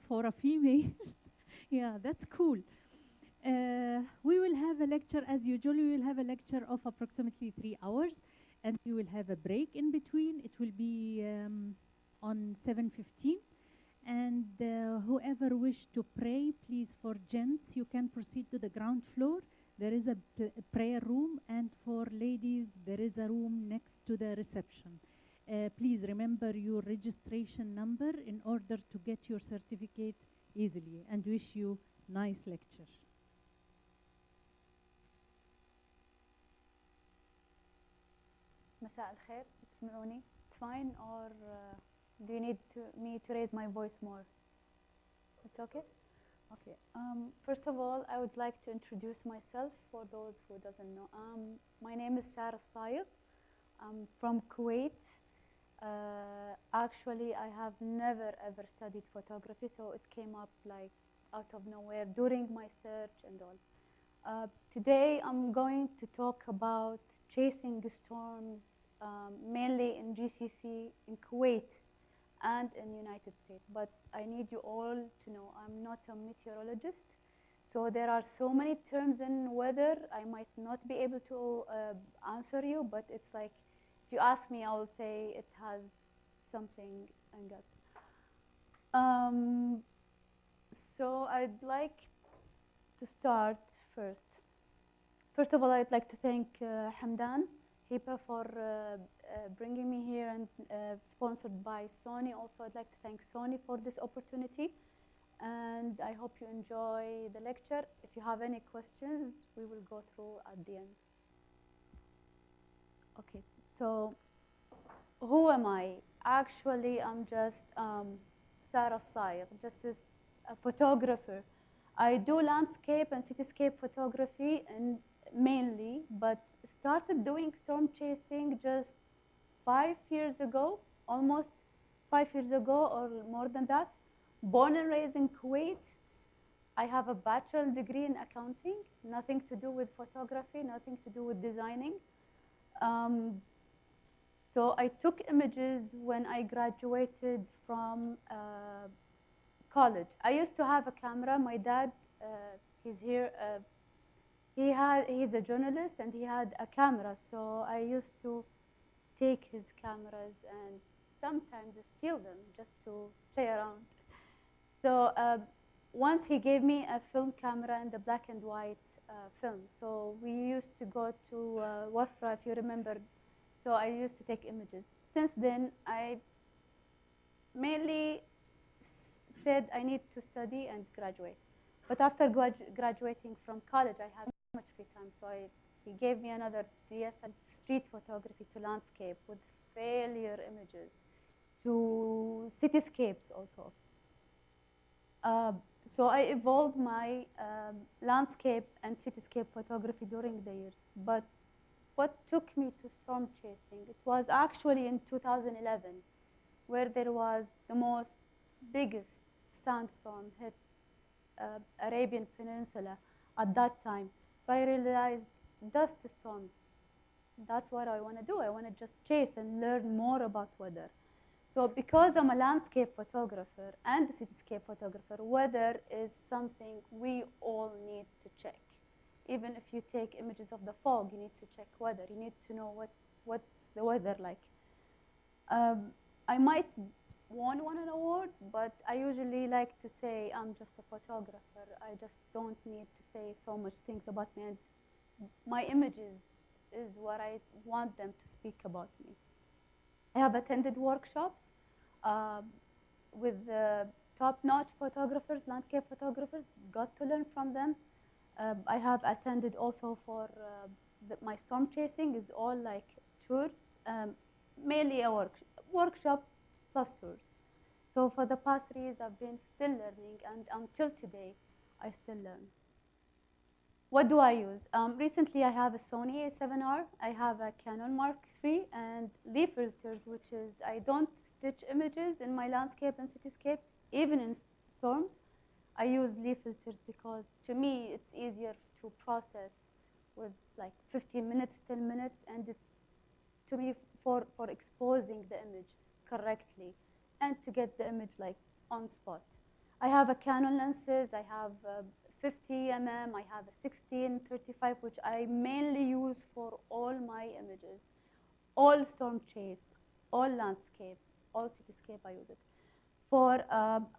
for a female. Yeah, that's cool. We will have a lecture as usual. We will have a lecture of approximately 3 hours, and we will have a break in between. It will be on 7:15. And whoever wish to pray, please, for gents, you can proceed to the ground floor. There is a prayer room, and for ladies, there is a room next to the reception. Please remember your registration number in order to get your certificate easily, and wish you nice lecture. مساء الخير. تسمعوني? It's fine, or do you need me to raise my voice more? It's okay? Okay. First of all, I would like to introduce myself for those who doesn't know. My name is Sayegh. I'm from Kuwait. Actually, I have never ever studied photography, so it came up like out of nowhere during my search and all. Today, I'm going to talk about chasing storms, mainly in GCC, in Kuwait, and in United States. But I need you all to know I'm not a meteorologist, so there are so many terms in weather I might not be able to answer you, but it's like, if you ask me, I will say it has something and that. So I'd like to start first. First of all, I'd like to thank Hamdan Hipa for bringing me here, and sponsored by Sony. Also, I'd like to thank Sony for this opportunity, and I hope you enjoy the lecture. If you have any questions, we will go through at the end. Okay, so who am I? Actually, I'm just Sarah Sayegh, just as a photographer. I do landscape and cityscape photography and mainly, but started doing storm chasing just 5 years ago, almost 5 years ago or more than that. Born and raised in Kuwait. I have a bachelor degree in accounting, nothing to do with photography, nothing to do with designing. So I took images when I graduated from college. I used to have a camera. My dad, he's here. He's a journalist, and he had a camera. So I used to take his cameras and sometimes steal them just to play around. So once he gave me a film camera and a black and white film. So we used to go to Wafra, if you remember. So I used to take images. Since then, I mainly said I need to study and graduate. But after graduating from college, I had so much free time. So he gave me another DSL, street photography to landscape with failure images, to cityscapes also. So I evolved my landscape and cityscape photography during the years. But what took me to storm chasing, it was actually in 2011, where there was the most biggest sandstorm hit Arabian Peninsula at that time. So I realized dust storms, that's what I want to do. I want to just chase and learn more about weather. So because I'm a landscape photographer and a cityscape photographer, weather is something we all need to check. Even if you take images of the fog, you need to check weather. You need to know what's the weather like. I might won an award, but I usually like to say I'm just a photographer. I just don't need to say so much things about me. And my images is what I want them to speak about me. I have attended workshops with top-notch photographers, landscape photographers, got to learn from them. I have attended also for my storm chasing is all like tours, mainly a workshop plus tours. So for the past 3 years, I've been still learning, and until today, I still learn. What do I use? Recently, I have a Sony A7R. I have a Canon Mark III and leaf filters, which is I don't stitch images in my landscape and cityscape, even in storms. I use leaf filters because to me it's easier to process with like 15 minutes, 10 minutes, and it's to me for exposing the image correctly and to get the image like on spot. I have a Canon lenses. I have 50 mm. I have a 16-35, which I mainly use for all my images, all storm chase, all landscape, all cityscape. I use it for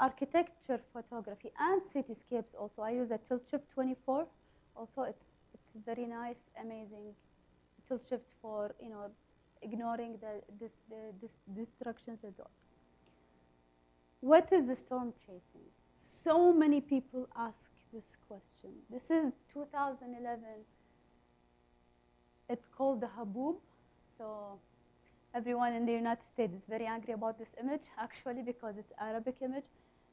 architecture photography and cityscapes. Also, I use a tilt shift 24. Also, it's very nice, amazing tilt shift for ignoring the distractions and all. What is the storm chasing? So many people ask this question. This is 2011. It's called the Haboob. So everyone in the United States is very angry about this image, actually, because it's Arabic image.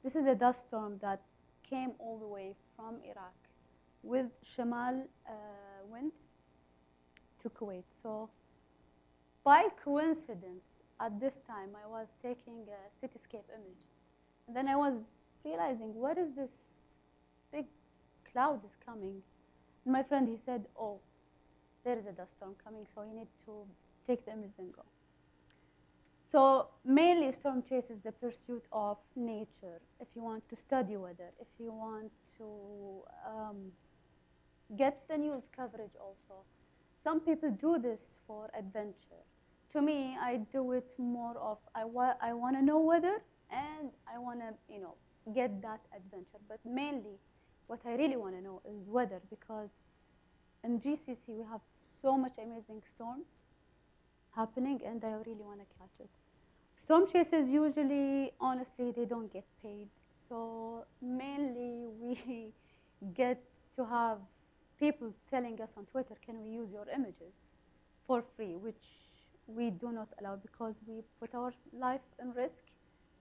This is a dust storm that came all the way from Iraq with Shamal wind to Kuwait. So by coincidence, at this time, I was taking a cityscape image. And then I was realizing, what is this big cloud is coming? And my friend, he said, oh, there is a dust storm coming, so you need to take the image and go. So mainly storm chase is the pursuit of nature. If you want to study weather, if you want to get the news coverage also. Some people do this for adventure. To me, I do it more of I want to know weather and I want to get that adventure. But mainly, what I really want to know is weather, because in GCC we have so much amazing storms happening, and I really want to catch it. Storm chasers usually, honestly, they don't get paid. So mainly we get to have people telling us on Twitter, can we use your images for free, which we do not allow because we put our life in risk.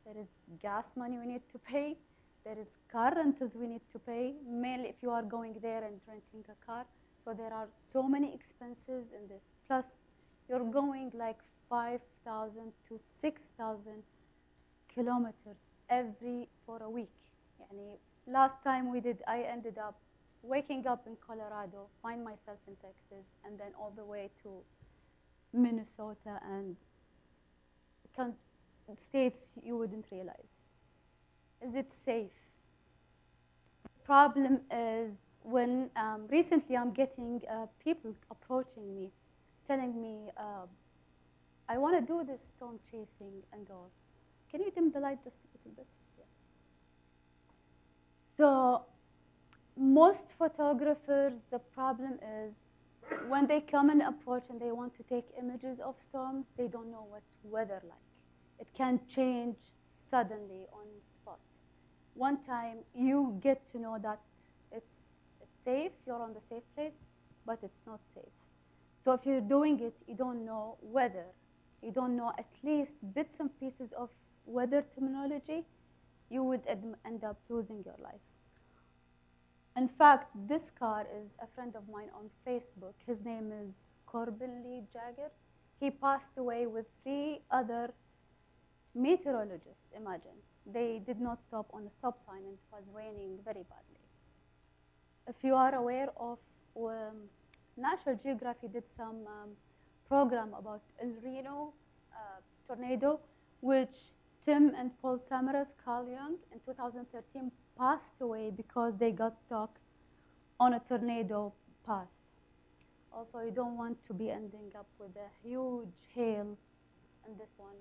There is gas money we need to pay. There is car rentals we need to pay, mainly if you are going there and renting a car. So there are so many expenses in this. Plus, you're going like 5,000 to 6,000 kilometers for a week. Yani, last time we did, I ended up waking up in Colorado, find myself in Texas, and then all the way to Minnesota and states you wouldn't realize. Is it safe? The problem is when recently I'm getting people approaching me, telling me, I want to do this storm chasing and all. Can you dim the light just a little bit? Yeah. So most photographers, the problem is when they come and approach and they want to take images of storms, they don't know what weather like. It can change suddenly on spot. One time you get to know that it's safe, you're on the safe place, but it's not safe. So if you're doing it, you don't know weather. You don't know at least bits and pieces of weather terminology, you would end up losing your life. In fact, this car is a friend of mine on Facebook. His name is Corbin Lee Jagger. He passed away with 3 other meteorologists, imagine. They did not stop on a stop sign and it was raining very badly. If you are aware of National Geographic did some program about El Reno tornado, which Tim and Paul Samaras, Carl Jung, in 2013 passed away because they got stuck on a tornado path. Also, you don't want to be ending up with a huge hail and this one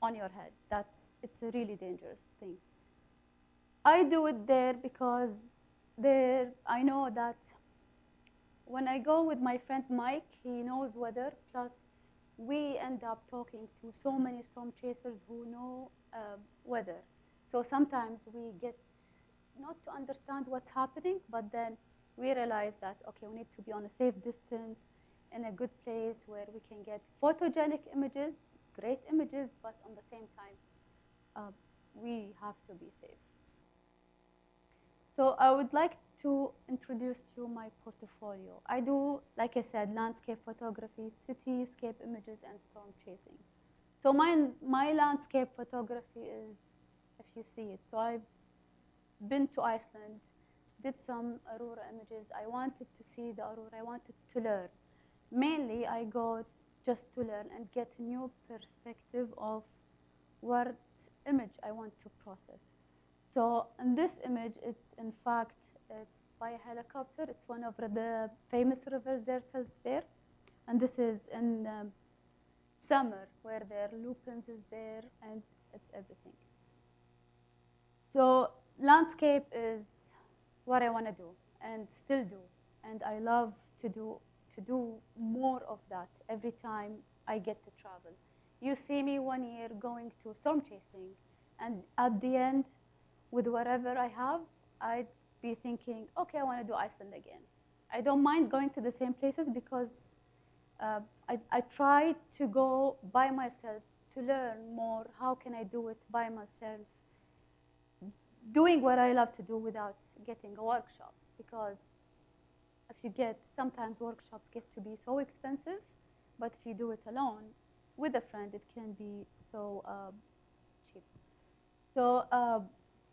on your head. It's a really dangerous thing. I do it there because I know that when I go with my friend Mike, he knows weather, plus we end up talking to so many storm chasers who know weather. So sometimes we get not to understand what's happening, but then we realize that, okay, we need to be on a safe distance, in a good place where we can get photogenic images, great images, but on the same time, we have to be safe. So I would like to introduce you my portfolio. I do, like I said, landscape photography, cityscape images, and storm chasing. So my landscape photography is, if you see it, so I've been to Iceland, did some aurora images. I wanted to see the aurora. I wanted to learn. Mainly, I go just to learn and get a new perspective of what image I want to process. So in this image, it's in fact, it's by a helicopter. It's one of the famous river deltas there. And this is in summer where their lupins is there and it's everything. So landscape is what I want to do and still do. And I love to do more of that every time I get to travel. You see me one year going to storm chasing, and at the end, with whatever I have, I'd be thinking, okay, I want to do Iceland again. I don't mind going to the same places because I try to go by myself to learn more. How can I do it by myself? Doing what I love to do without getting a workshop, because if you get, sometimes workshops get to be so expensive, but if you do it alone with a friend, it can be so cheap. So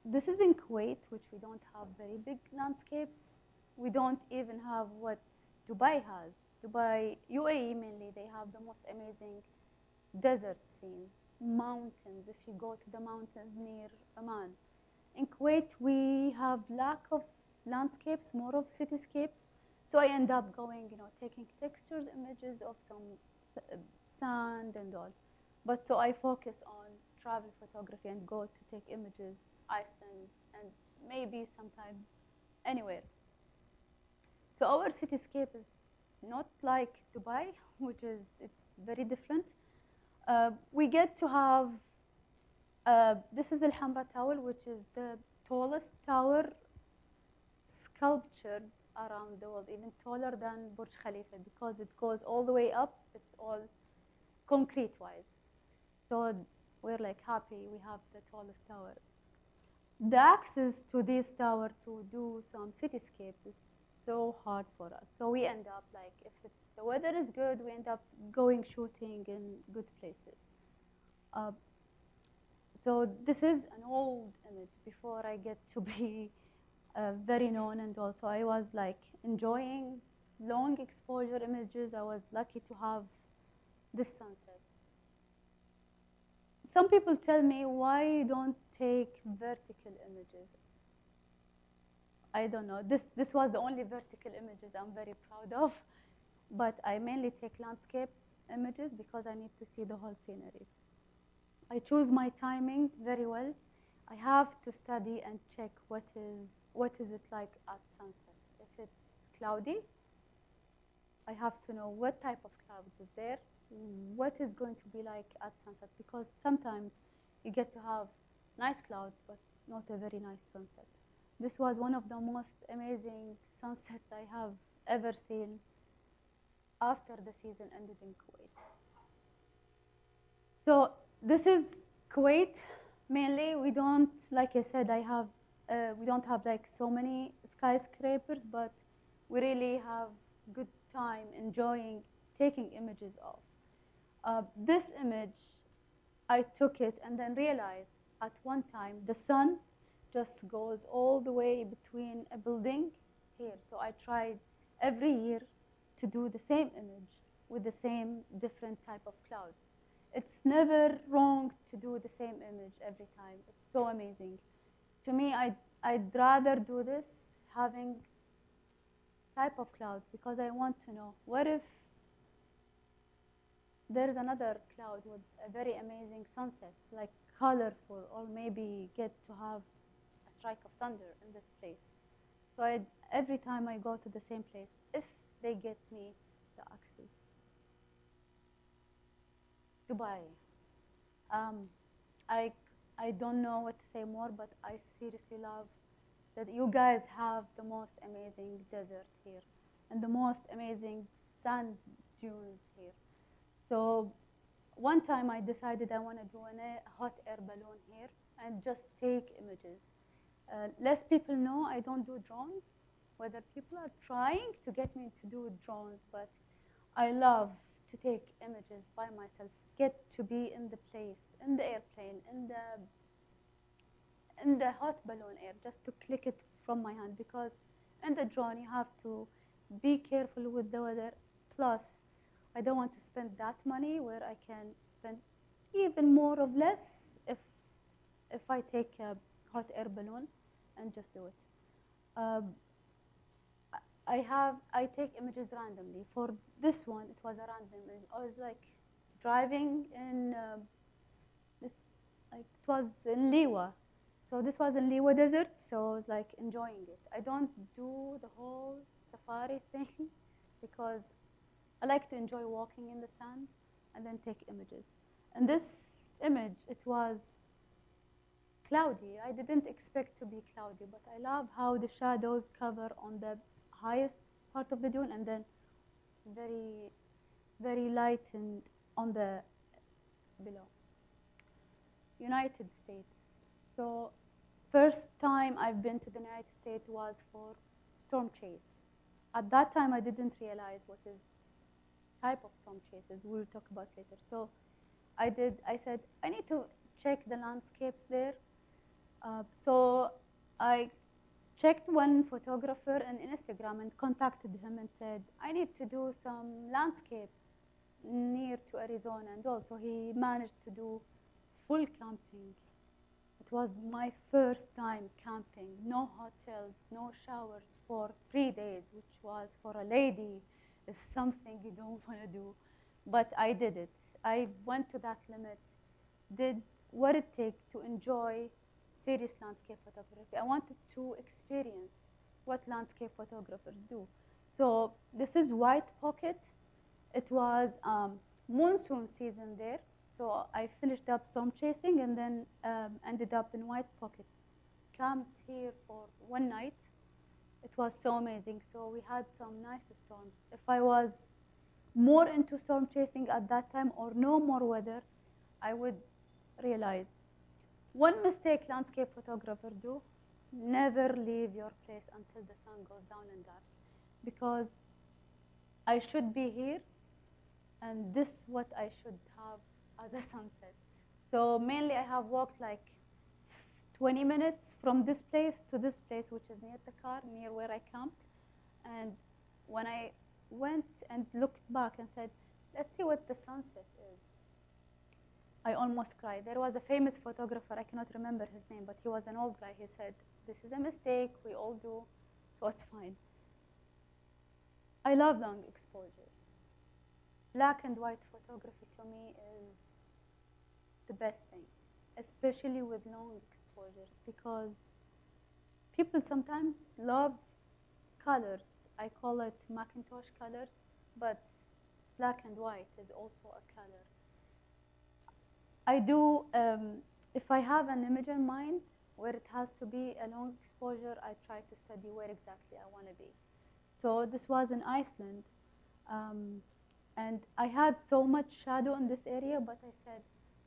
this is in Kuwait, which we don't have very big landscapes. We don't even have what Dubai has. Dubai, UAE mainly, they have the most amazing desert scenes, mountains, if you go to the mountains near Amman. In Kuwait, we have lack of landscapes, more of cityscapes. So I end up going, taking textures, images of some sand and all. But so I focus on travel photography and go to take images, Iceland, and maybe sometime anywhere. So our cityscape is not like Dubai, which is, it's very different. We get to have, this is Al Hamra Tower, which is the tallest tower sculptured around the world, even taller than Burj Khalifa, because it goes all the way up. It's all concrete-wise. So we're like happy we have the tallest tower. The access to this tower to do some cityscapes is so hard for us. So we end up like, if it's, the weather is good, we end up going shooting in good places. So this is an old image before I get to be very known, and also I was like enjoying long exposure images. I was lucky to have this sunset. Some people tell me, why you don't take vertical images? I don't know. This was the only vertical images I'm very proud of, but I mainly take landscape images because I need to see the whole scenery. I choose my timing very well. I have to study and check what is it like at sunset. If it's cloudy, I have to know what type of clouds is there, what is going to be like at sunset, because sometimes you get to have nice clouds but not a very nice sunset. This was one of the most amazing sunsets I have ever seen after the season ended in Kuwait. So this is Kuwait. Mainly, we don't, like I said, we don't have like so many skyscrapers, but we really have good time enjoying taking images of. This image, I took it and then realized at one time the sun just goes all the way between a building here. So I tried every year to do the same image with the same different type of clouds. It's never wrong to do the same image every time. It's so amazing. To me, I'd rather do this having type of clouds, because I want to know, what if there's another cloud with a very amazing sunset, like colorful, or maybe get to have a strike of thunder in this place. So every time I go to the same place, if they get me the access. Dubai. I don't know what to say more, but I seriously love that you guys have the most amazing desert here and the most amazing sand dunes here. So one time I decided I want to do a hot air balloon here and just take images. Less people know I don't do drones, whether people are trying to get me to do drones, but I love to take images by myself, get to be in the place, in the airplane, in the hot balloon air, just to click it from my hand, because in the drone you have to be careful with the weather. Plus, I don't want to spend that money where I can spend even more or less if I take a hot air balloon and just do it. Um, I take images randomly. For this one, it was a random image. I was like driving in this, like it was in Liwa. So this was in Liwa Desert, so I was like enjoying it. I don't do the whole safari thing because I like to enjoy walking in the sand and then take images. And this image, it was cloudy. I didn't expect to be cloudy, but I love how the shadows cover on the highest part of the dune and then very, very lightened on the below. United States. So first time I've been to the United States was for storm chase. At that time, I didn't realize what is type of storm chases. We'll talk about later. So I said, I need to check the landscapes there. So I checked one photographer on Instagram and contacted him and said, I need to do some landscape near to Arizona. And also he managed to do full camping. It was my first time camping. No hotels, no showers for 3 days, which was for a lady is something you don't want to do. But I did it. I went to that limit, did what it takes to enjoy serious landscape photography. I wanted to experience what landscape photographers do. So this is White Pocket. It was monsoon season there. So I finished up storm chasing and then ended up in White Pocket. Camped here for one night. It was so amazing. So we had some nice storms. If I was more into storm chasing at that time or no more weather, I would realize one mistake landscape photographers do, never leave your place until the sun goes down and dark. Because I should be here and this is what I should have as a sunset. So mainly I have walked like 20 minutes from this place to this place, which is near the car, near where I camped. And when I went and looked back and said, let's see what the sunset is, I almost cried. There was a famous photographer, I cannot remember his name, but he was an old guy. He said, this is a mistake, we all do, so it's fine. I love long exposures. Black and white photography to me is the best thing, especially with long exposures, because people sometimes love colors. I call it Macintosh colors, but black and white is also a color. I do, if I have an image in mind where it has to be a long exposure, I try to study where exactly I want to be. So this was in Iceland, and I had so much shadow in this area, but I said,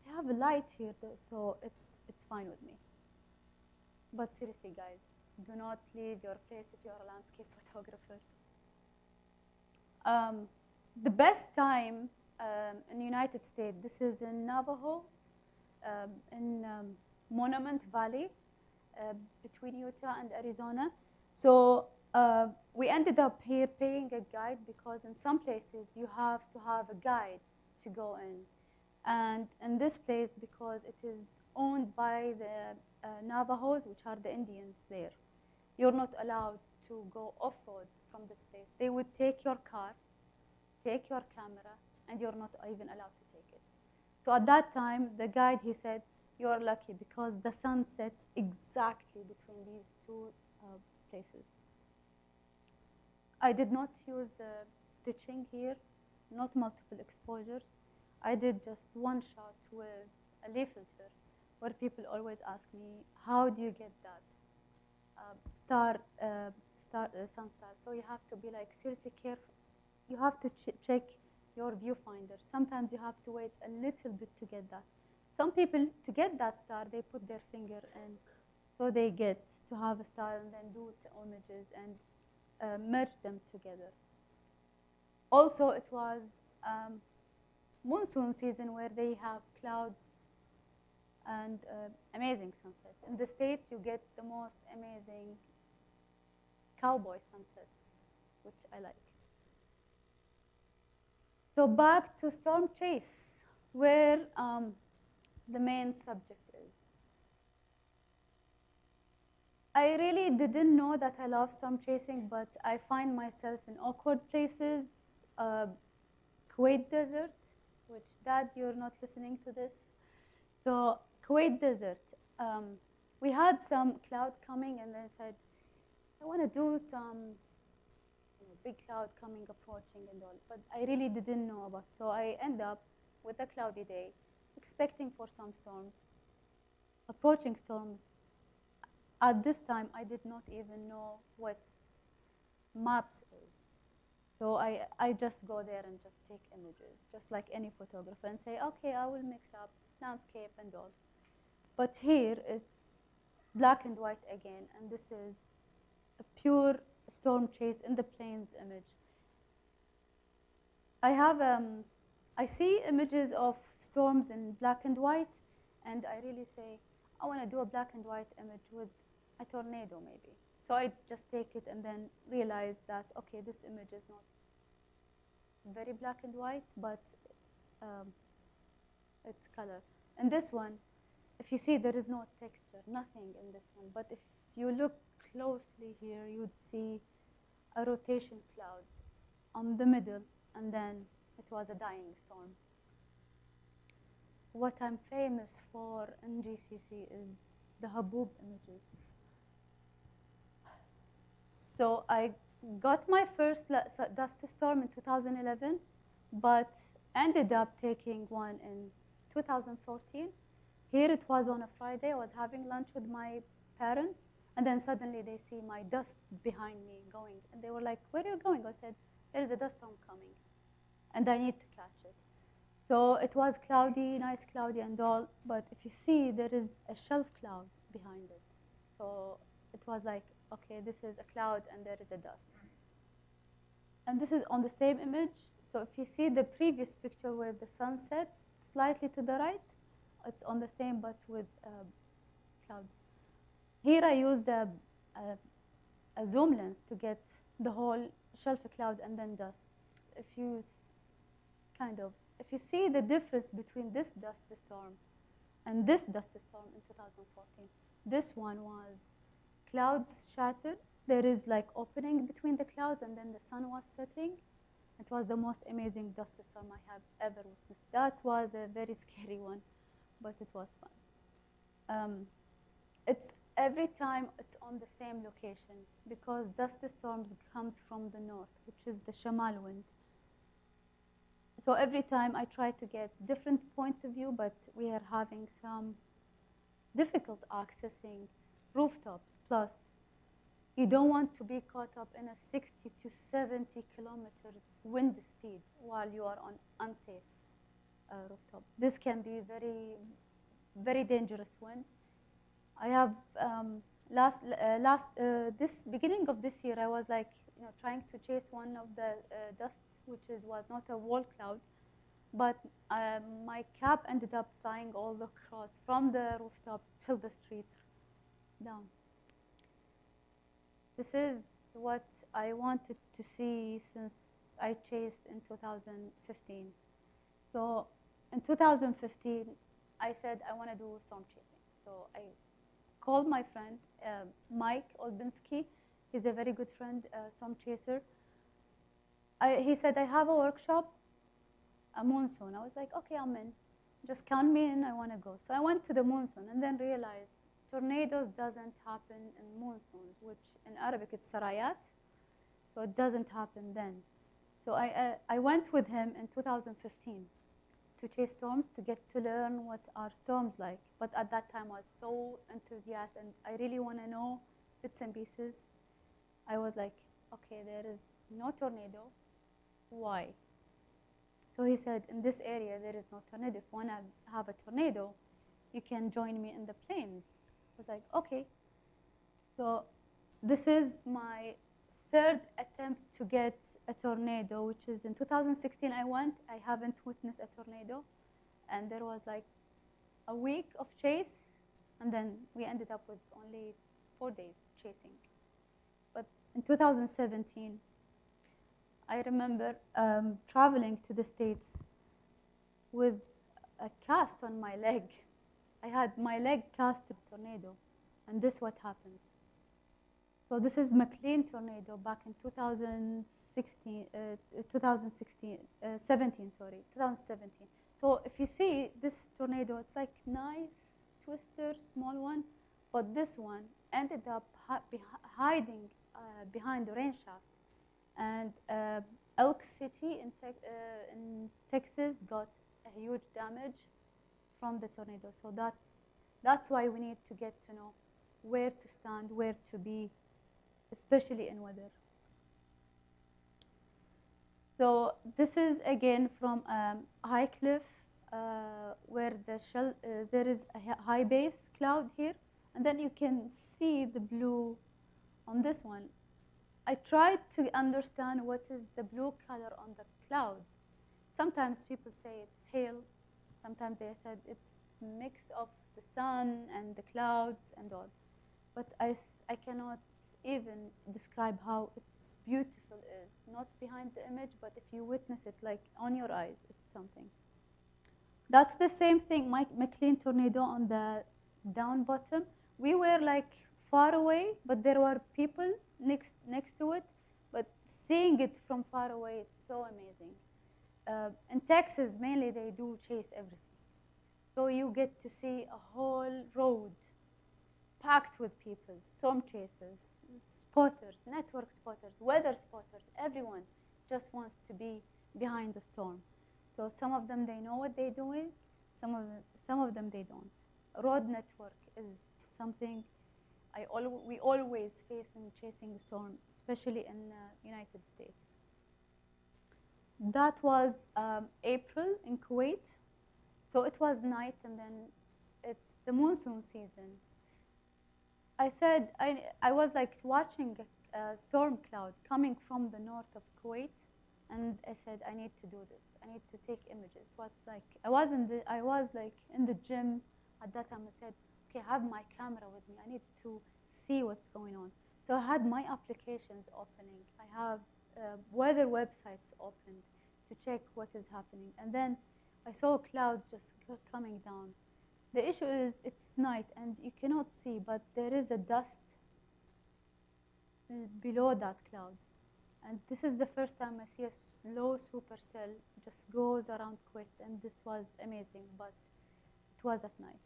I have a light here, so it's fine with me. But seriously, guys, do not leave your place if you're a landscape photographer. The best time in the United States, this is in Navajo, in Monument Valley, between Utah and Arizona. So we ended up here paying a guide because in some places you have to have a guide to go in. And in this place, because it is owned by the Navajos, which are the Indians there, you're not allowed to go off-road from this place. They would take your car, take your camera, and you're not even allowed to take it. So at that time, the guide, he said, you're lucky because the sun sets exactly between these two places. I did not use stitching here, not multiple exposures. I did just one shot with a leaf filter, where people always ask me, how do you get that sun star? So you have to be like seriously careful. You have to check your viewfinder. Sometimes you have to wait a little bit to get that. Some people, to get that star, they put their finger in, so they get to have a star and then do the images and merge them together. Also, it was monsoon season where they have clouds and amazing sunsets. In the States, you get the most amazing cowboy sunsets, which I like. So back to storm chase, where the main subject is. I really didn't know that I love storm chasing, but I find myself in awkward places. Uh, Kuwait desert, which Dad, you're not listening to this. So Kuwait desert, um, we had some cloud coming, and then said, I want to do some big cloud coming, approaching, and all. But I really didn't know about. So I end up with a cloudy day, expecting for some storms, approaching storms. At this time, I did not even know what maps is. So I just go there and just take images, just like any photographer, and say, okay, I will mix up landscape and all. But here it's black and white again, and this is a pure storm chase in the plains image. I see images of storms in black and white, and I really say, I want to do a black and white image with a tornado maybe. So I just take it and then realize that, okay, this image is not very black and white, but um, it's color. And this one, if you see, there is no texture, nothing in this one. But if you look closely here, you'd see a rotation cloud on the middle, and then it was a dying storm. What I'm famous for in GCC is the Haboob images. So I got my first dust storm in 2011, but ended up taking one in 2014. Here it was on a Friday. I was having lunch with my parents, and then suddenly they see my dust behind me going, and they were like, where are you going? I said, there is a dust storm coming, and I need to catch it. So it was cloudy, nice cloudy and all, but if you see, there is a shelf cloud behind it. So it was like, okay, this is a cloud and there is a dust. And this is on the same image. So if you see the previous picture where the sun sets slightly to the right, it's on the same but with clouds. Here I used a zoom lens to get the whole shelf cloud and then dust. If you if you see the difference between this dust storm and this dust storm in 2014, this one was clouds shattered. There is like opening between the clouds, and then the sun was setting. It was the most amazing dust storm I have ever witnessed. That was a very scary one, but it was fun. It's every time it's on the same location, because dust storms comes from the north, which is the Shamal wind. So every time I try to get different points of view, but we are having some difficult accessing rooftops. Plus, you don't want to be caught up in a 60 to 70 kilometers wind speed while you are on unsafe rooftop. This can be very, very dangerous wind. I have this beginning of this year, I was like, trying to chase one of the dust, which was not a wall cloud, but my cap ended up flying all across from the rooftop till the streets down. This is what I wanted to see since I chased in 2015. So in 2015, I said I want to do storm chasing. So I called my friend, Mike Olbinski. He's a very good friend, storm chaser. He said, I have a workshop, a monsoon. I was like, okay, I'm in. Just count me in, I want to go. So I went to the monsoon and then realized tornadoes doesn't happen in monsoons, which in Arabic it's sarayat. So it doesn't happen then. So I went with him in 2015 to chase storms, to get to learn what are storms like. But at that time I was so enthusiastic and I really want to know bits and pieces. I was like, okay, there is no tornado. Why? So he said, in this area there is no tornado. If you want to have a tornado, you can join me in the plains. I was like, okay. So this is my third attempt to get a tornado, which is in 2016 I went. I haven't witnessed a tornado. And there was like a week of chase, and then we ended up with only 4 days chasing. But in 2017, I remember traveling to the States with a cast on my leg. I had my leg cast to tornado, and this what happened. So this is McLean tornado back in 2016, 2016, 17, sorry, 2017. So if you see this tornado, it's like nice twister, small one, but this one ended up hiding behind the rain shaft. And Elk City in Texas got a huge damage from the tornado. So that's why we need to get to know where to stand, where to be, especially in weather. So this is again from high cliff where there is a high base cloud here, and then you can see the blue on this one. I tried to understand what is the blue color on the clouds. Sometimes people say it's hail. Sometimes they said it's a mix of the sun and the clouds and all. But I cannot even describe how it's beautiful is. Not behind the image, but if you witness it like on your eyes, it's something. That's the same thing, McLean tornado on the down bottom. We were like far away, but there were people next to it. But seeing it from far away, it's so amazing. In Texas, mainly they do chase everything. So you get to see a whole road packed with people, storm chasers, spotters, network spotters, weather spotters. Everyone just wants to be behind the storm. So some of them, they know what they're doing. Some of them they don't. Road network is something we always face in chasing the storm, especially in the United States. That was April in Kuwait. So it was night, and then it's the monsoon season. I said I was like watching a storm cloud coming from the north of Kuwait, and I said I need to do this. I need to take images. What's like I was like in the gym at that time. I said, okay, I have my camera with me. I need to see what's going on. So I had my applications opening. I have weather websites opened to check what is happening, and then I saw clouds just coming down. The issue is it's night and you cannot see, but there is a dust below that cloud. And this is the first time I see a slow supercell just goes around Kuwait, and this was amazing, but it was at night.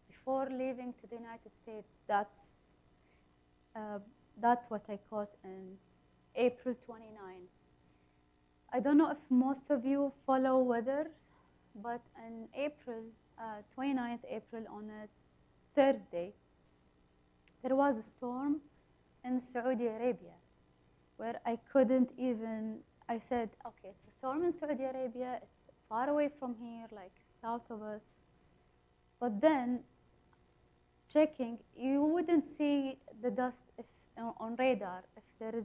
Before leaving to the United States, that's what I caught in April 29. I don't know if most of you follow weather, but in April, 29th April on a Thursday, there was a storm in Saudi Arabia where I couldn't even, I said, okay, it's a storm in Saudi Arabia, it's far away from here, like south of us. But then, checking, you wouldn't see the dust on radar if there is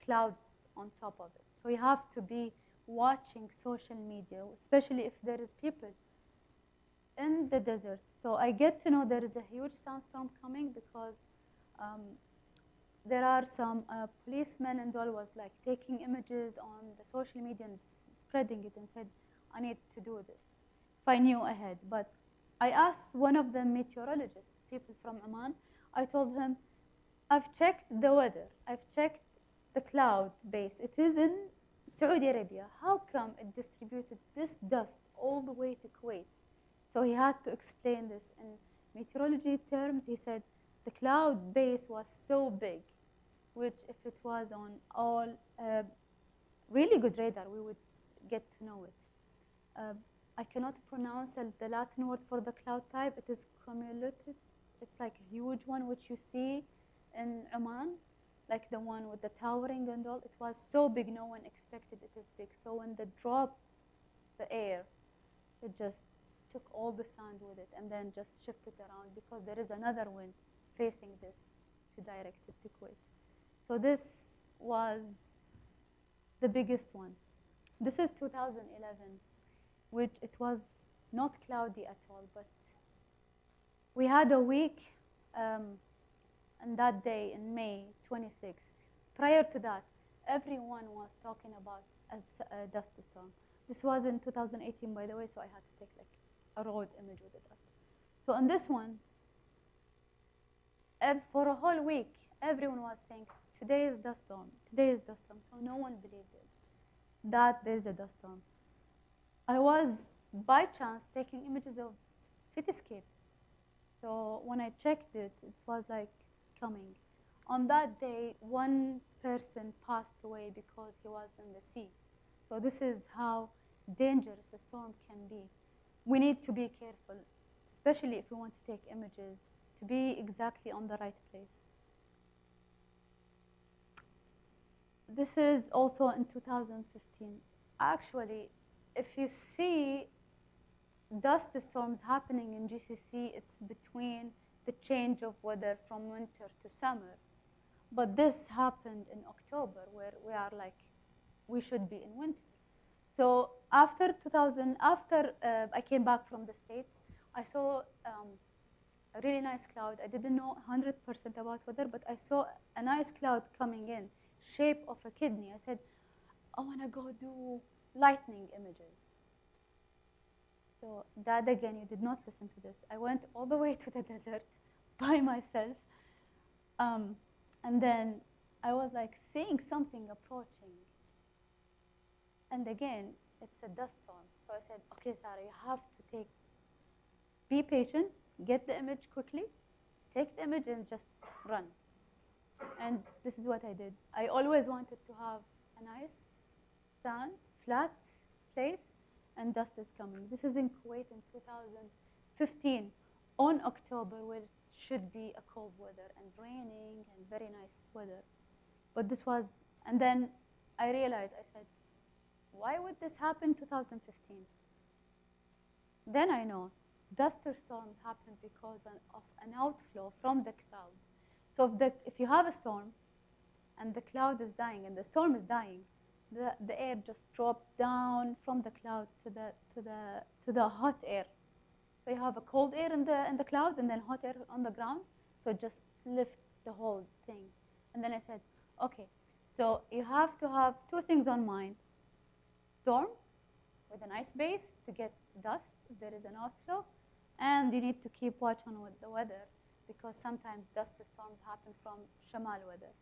clouds on top of it. So you have to be watching social media, especially if there is people in the desert. So I get to know there is a huge sandstorm coming because there are some policemen and all was like taking images on the social media and spreading it and said, I need to do this if I knew ahead. But I asked one of the meteorologists, people from Oman, I told him, I've checked the weather, I've checked the cloud base, it is in Saudi Arabia. How come it distributed this dust all the way to Kuwait? So he had to explain this in meteorology terms. He said the cloud base was so big, which if it was on all really good radar, we would get to know it. I cannot pronounce the Latin word for the cloud type. It is cumulatus. It's like a huge one, which you see in Oman, like the one with the towering and all. It was so big, no one expected it is big. So when they dropped the air, it just took all the sand with it and then just shifted around because there is another wind facing this to direct it to Kuwait. So this was the biggest one. This is 2011, which it was not cloudy at all, but we had a week and that day in May 26th. Prior to that, everyone was talking about a dust storm. This was in 2018, by the way, so I had to take like a road image with the dust. So on this one, For a whole week, everyone was saying, today is dust storm, today is dust storm. So no one believed it, that there's a dust storm. I was, by chance, taking images of cityscape. So when I checked it, it was like coming. On that day, one person passed away because he was in the sea. So this is how dangerous a storm can be. We need to be careful, especially if we want to take images, to be exactly on the right place. This is also in 2015. Actually, if you see dust storms happening in GCC, it's between the change of weather from winter to summer. But this happened in October, where we are like, we should be in winter. So after 2000, after I came back from the States, I saw a really nice cloud. I didn't know 100% about weather, but I saw a nice cloud coming in, shape of a kidney. I said, I want to go do lightning images. So Dad, again, you did not listen to this. I went all the way to the desert by myself. And then I was like seeing something approaching. And again, it's a dust storm. So I said, okay, Sarah, you have to be patient, get the image quickly, take the image and just run. And this is what I did. I always wanted to have a nice sand, flat place, and dust is coming. This is in Kuwait in 2015, on October, where it should be a cold weather and raining and very nice weather. But this was, and then I realized, I said, why would this happen in 2015? Then I know duster storms happen because of an outflow from the cloud. So if you have a storm and the cloud is dying and the storm is dying, the air just drops down from the cloud to the hot air. So you have a cold air in the cloud and then hot air on the ground. So it just lifts the whole thing. And then I said, okay, so you have to have two things on mind. Storm with a nice base to get dust if there is an outflow, and you need to keep watch on with the weather, because sometimes dust storms happen from shamal weather.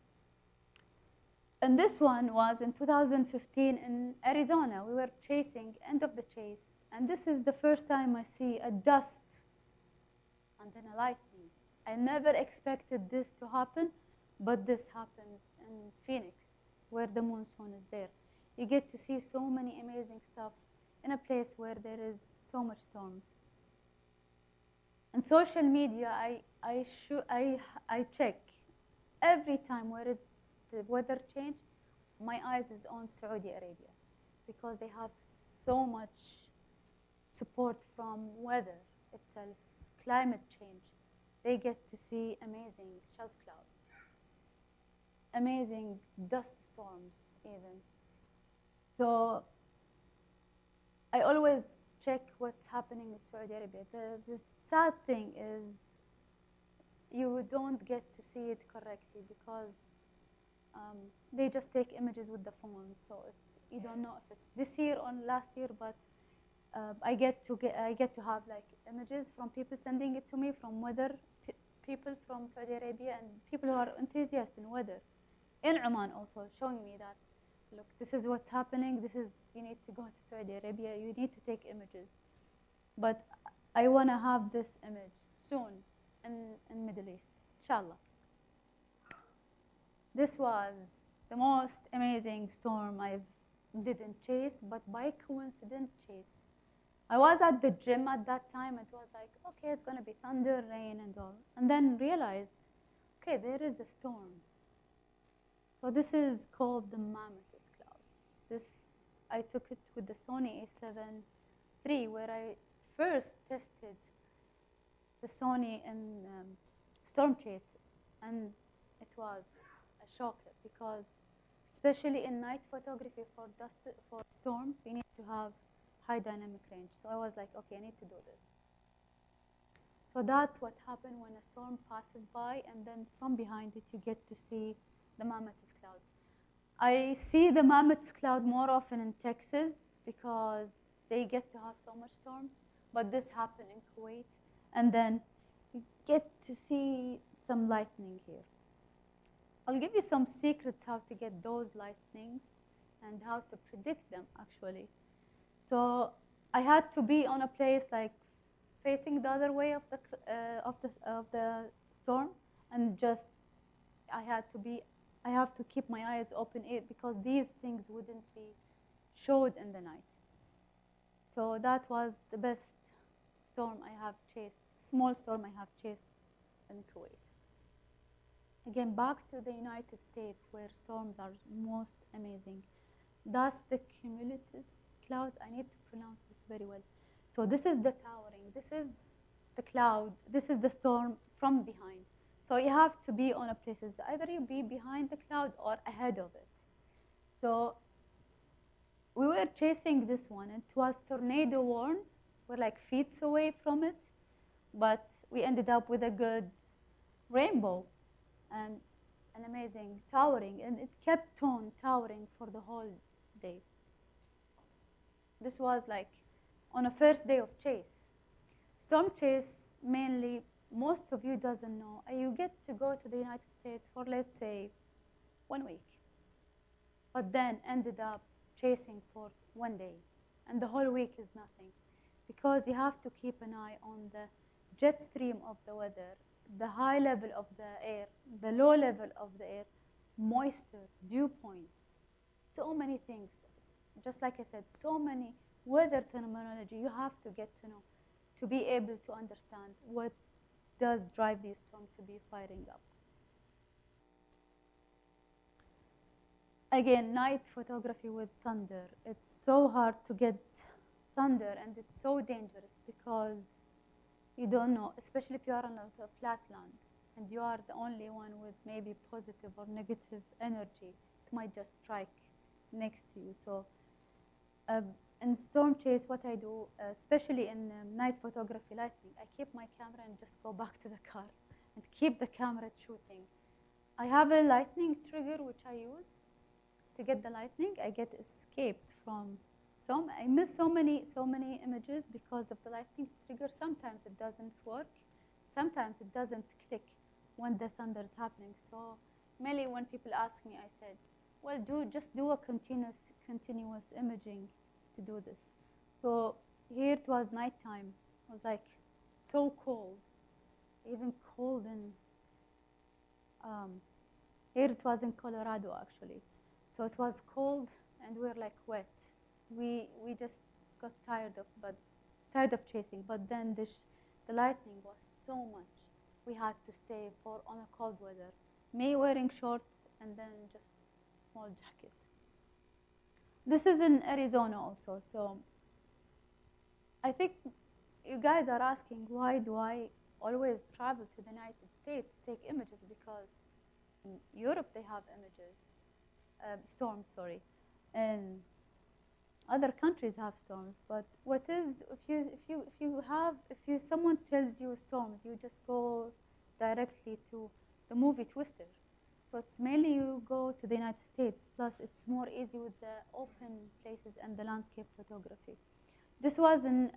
And this one was in 2015 in Arizona. We were chasing, end of the chase, and this is the first time I see a dust and then a lightning. I never expected this to happen, but this happens in Phoenix, where the monsoon is there. You get to see so many amazing stuff in a place where there is so much storms. And social media, I check every time where the weather change. My eyes is on Saudi Arabia, because they have so much support from weather itself, climate change. They get to see amazing shelf clouds, amazing dust storms even. So I always check what's happening in Saudi Arabia. The sad thing is you don't get to see it correctly, because they just take images with the phone. So you don't know if it's this year or last year, but I get to have like images from people sending it to me, from weather people from Saudi Arabia and people who are enthusiasts in weather in Oman, also showing me that, look, this is what's happening. You need to go to Saudi Arabia. You need to take images. But I want to have this image soon in Middle East, inshallah. This was the most amazing storm I didn't chase, but by coincidence chased. I was at the gym at that time. It was like, okay, it's going to be thunder, rain, and all. And then realized, okay, there is a storm. So this is called the Mammoth cloud. I took it with the Sony A7 III, where I first tested the Sony in storm chase, and it was a shocker, because especially in night photography for storms, you need to have high dynamic range. So I was like, okay, I need to do this. So that's what happened when a storm passes by, and then from behind it you get to see the Mammoth clouds. I see the Mammoth cloud more often in Texas, because they get to have so much storms, but this happened in Kuwait. And then you get to see some lightning here. I'll give you some secrets how to get those lightnings and how to predict them actually. So I had to be on a place like facing the other way of the storm, and just I had to be I have to keep my eyes open because these things wouldn't be showed in the night. So that was the best storm I have chased, small storm I have chased in Kuwait. Again, back to the United States where storms are most amazing. That's the cumulus clouds. I need to pronounce this very well. So this is the towering. This is the cloud. This is the storm from behind. So you have to be on a places. Either you be behind the cloud or ahead of it. So we were chasing this one. It was tornado warned. We're like feet away from it, but we ended up with a good rainbow and an amazing towering, and it kept on towering for the whole day. This was like on a first day of chase. Storm chase mainly, most of you doesn't know, you get to go to the United States for let's say 1 week, but then ended up chasing for 1 day, and the whole week is nothing, because you have to keep an eye on the jet stream of the weather, the high level of the air, the low level of the air, moisture, dew points, so many things. Just like I said, so many weather terminology you have to get to know to be able to understand what does drive these storms to be firing up. Again, night photography with thunder. It's so hard to get thunder, and it's so dangerous because you don't know, especially if you are on a flat land and you are the only one with maybe positive or negative energy. It might just strike next to you. So in storm chase, what I do, especially in night photography lightning, I keep my camera and just go back to the car and keep the camera shooting. I have a lightning trigger which I use to get the lightning. I get escaped from I miss so many images because of the lightning trigger. Sometimes it doesn't work. Sometimes it doesn't click when the thunder is happening. So mainly when people ask me, I said, well, just do a continuous imaging to do this. So here it was nighttime. It was like so cold, even cold in, here it was in Colorado actually. So it was cold and we were like wet. We just got tired of chasing, but then the lightning was so much. We had to stay on a cold weather. Me wearing shorts and then just small jacket. This is in Arizona also. So I think you guys are asking, why do I always travel to the United States to take images? Because in Europe they have images, storms, sorry, and other countries have storms. But what is, if someone tells you storms, you just go directly to the movie Twister. So it's mainly you go to the United States, plus it's more easy with the open places and the landscape photography. This was in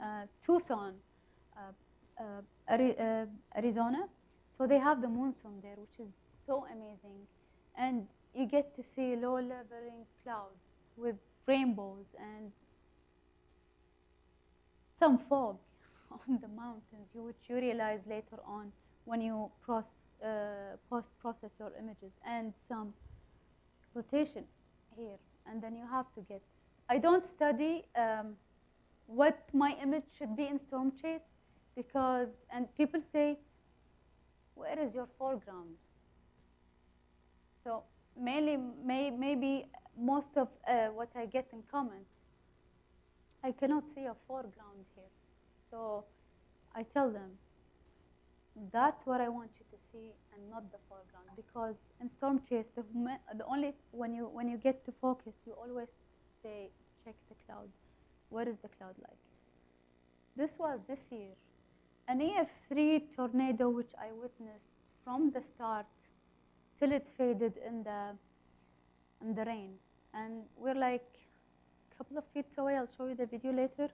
Tucson, Arizona. So they have the monsoon there, which is so amazing. And you get to see low-leveling clouds with rainbows and some fog on the mountains, which you realize later on when you post-process your images, and some rotation here. And then you have to get, I don't study what my image should be in storm chase, because, and people say, where is your foreground? So mainly, maybe most of what I get in comments, I cannot see a foreground here. So I tell them, that's what I want you to see and not the foreground, because in storm chase, the only, when you get to focus, you always say, check the cloud. What is the cloud like? This was this year, an EF3 tornado which I witnessed from the start till it faded in the rain. And we're like a couple of feet away. I'll show you the video later.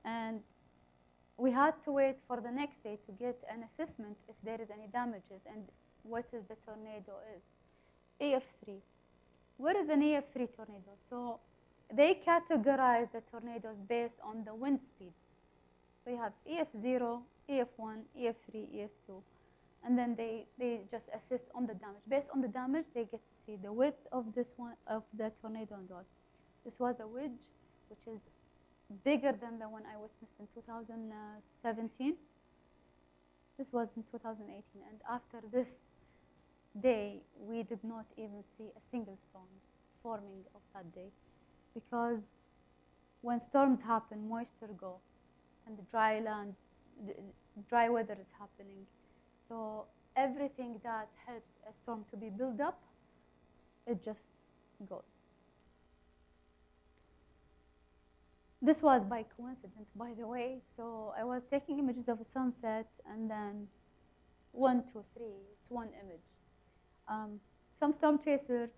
And we had to wait for the next day to get an assessment if there is any damages and what is the tornado is. EF3. What is an EF3 tornado? So they categorize the tornadoes based on the wind speed. So you have EF0, EF1, EF3, EF2. And then they just assess on the damage. Based on the damage, they get to see the width of this one, of the tornado and all. This was a wedge, which is bigger than the one I witnessed in 2017. This was in 2018. And after this day, we did not even see a single storm forming of that day. Because when storms happen, moisture go, and the dry land, the dry weather is happening. So everything that helps a storm to be built up, it just goes. This was by coincidence, by the way. So I was taking images of a sunset, and then 1, 2, 3, it's one image. Some storm chasers,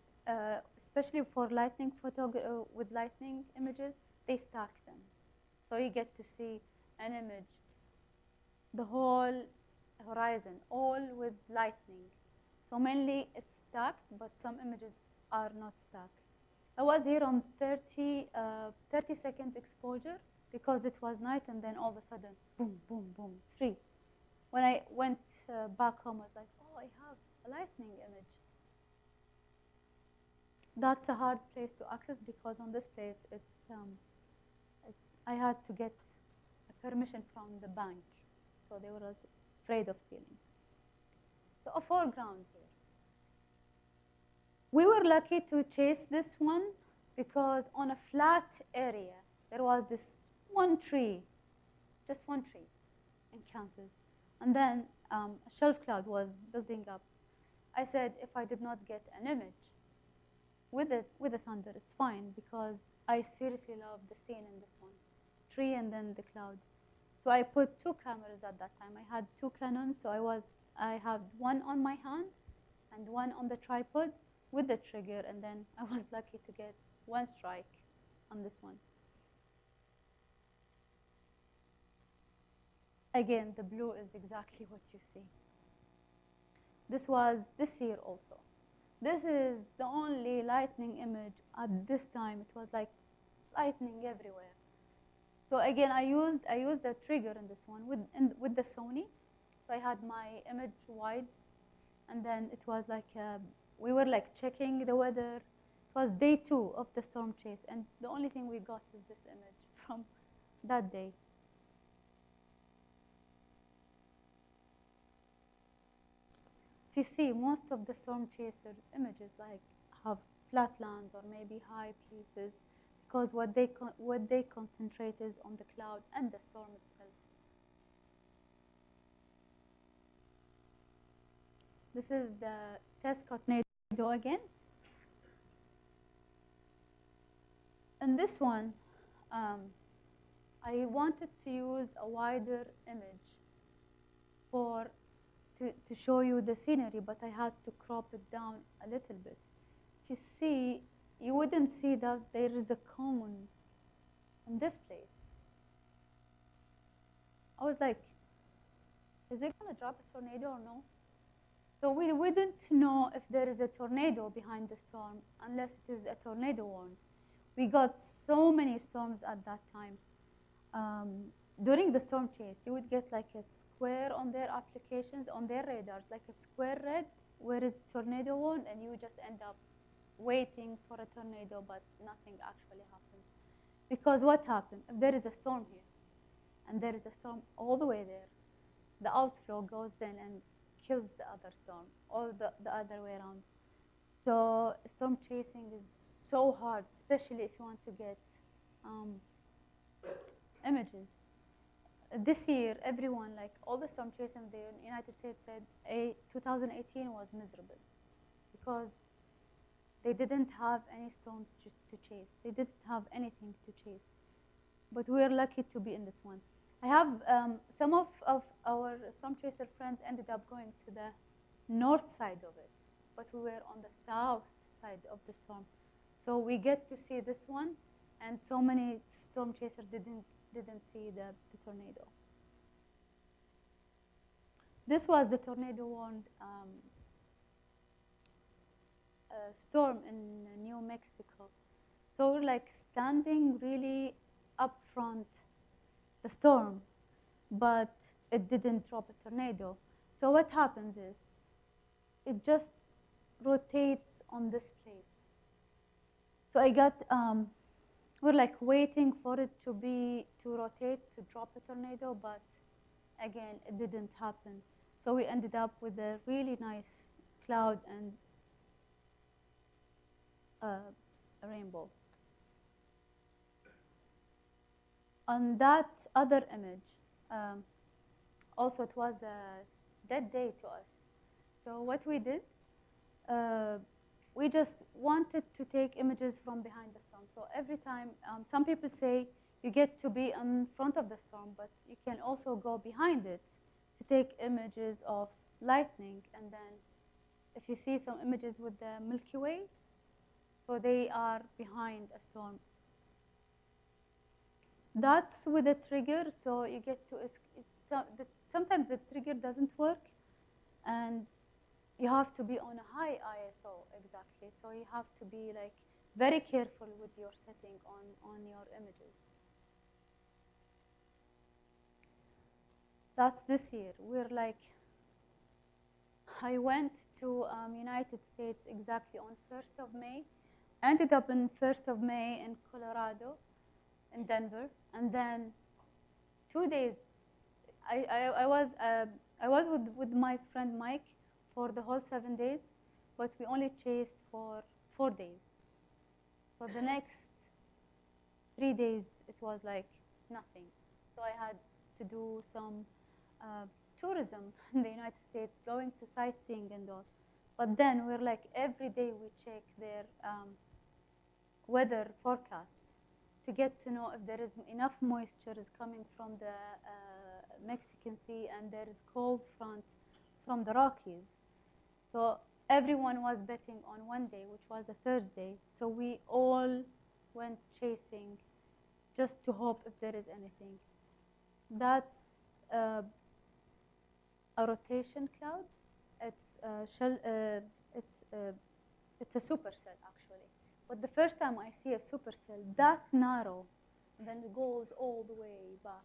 especially for lightning with lightning images, they stack them. So you get to see an image, the whole horizon, all with lightning. So mainly it's stacked, but some images are not stacked. I was here on 30-second exposure because it was night, and then all of a sudden, boom, boom, boom, 3. When I went back home, I was like, oh, I have a lightning image. That's a hard place to access because on this place, I had to get a permission from the bank, so they were afraid of stealing. So a foreground here. We were lucky to chase this one because on a flat area, there was this one tree, just one tree in Kansas. And then a shelf cloud was building up. I said, if I did not get an image with the thunder, it's fine because I seriously love the scene in this one, tree and then the cloud. So I put 2 cameras at that time. I had 2 Canons, so I had one on my hand and one on the tripod with the trigger, and then I was lucky to get 1 strike on this one. Again, the blue is exactly what you see. This was this year also. This is the only lightning image at this time. It was like lightning everywhere. So again, I used the trigger in this one with the Sony. So I had my image wide, and then it was like we were like checking the weather. It was day 2 of the storm chase, and the only thing we got is this image from that day. If you see, most of the storm chaser images like have flat lands or maybe high places, because what they concentrate is on the cloud and the storm itself. This is the test tornado again. In this one, I wanted to use a wider image to show you the scenery, but I had to crop it down a little bit. If you see, you wouldn't see that there is a cone in this place. I was like, is it going to drop a tornado or no? So we wouldn't know if there is a tornado behind the storm unless it is a tornado warn. We got so many storms at that time. During the storm chase, you would get like a square on their applications, on their radars, like a square red where is tornado warn, and you just end up waiting for a tornado, but nothing actually happens. Because what happens? If there is a storm here, and there is a storm all the way there, the outflow goes in and kills the other storm, or the other way around. So storm chasing is so hard, especially if you want to get images. This year, everyone, like all the storm chasers in the United States said 2018 was miserable because they didn't have any storms to chase. They didn't have anything to chase. But we're lucky to be in this one. I have some of our storm chaser friends ended up going to the north side of it, but we were on the south side of the storm. So we get to see this one, and so many storm chasers didn't see the tornado. This was the tornado warned storm in New Mexico. So we're like standing really up front the storm, but it didn't drop a tornado. So what happens is it just rotates on this place. So I got we're like waiting for it to rotate to drop a tornado, but again it didn't happen. So we ended up with a really nice cloud and a rainbow. On that other image, also it was a dead day to us. So what we did, we just wanted to take images from behind the storm. So every time, some people say you get to be in front of the storm, but you can also go behind it to take images of lightning. And then if you see some images with the Milky Way, so they are behind a storm. That's with a trigger, so you get to, sometimes the trigger doesn't work, and you have to be on a high ISO, exactly. So you have to be like very careful with your setting on your images. That's this year. We're like, I went to United States exactly on 1st of May, ended up in 1st of May in Colorado, in Denver, and then 2 days, I was with my friend Mike for the whole 7 days, but we only chased for 4 days. For the next 3 days, it was like nothing. So I had to do some tourism in the United States, going to sightseeing and all. But then we're like, every day we check their weather forecasts to get to know if there is enough moisture is coming from the Mexican Sea, and there is cold front from the Rockies. So everyone was betting on one day, which was a Thursday. So we all went chasing just to hope if there is anything. That's a rotation cloud. It's a supercell actually. But the first time I see a supercell that narrow, and then it goes all the way back.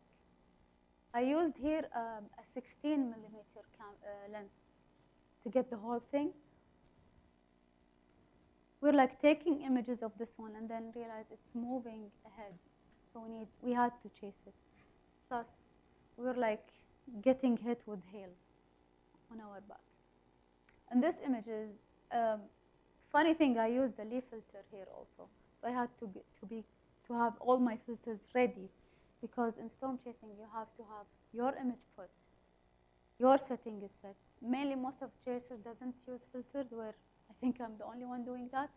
I used here a 16 millimeter lens to get the whole thing. We're like taking images of this one and then realize it's moving ahead. So we had to chase it. Thus, we're like getting hit with hail on our back. And this image is, funny thing, I used the leaf filter here also. So I had to have all my filters ready, because in storm chasing you have to have your image put, your setting is set. Mainly most of chasers doesn't use filters, where I think I'm the only one doing that.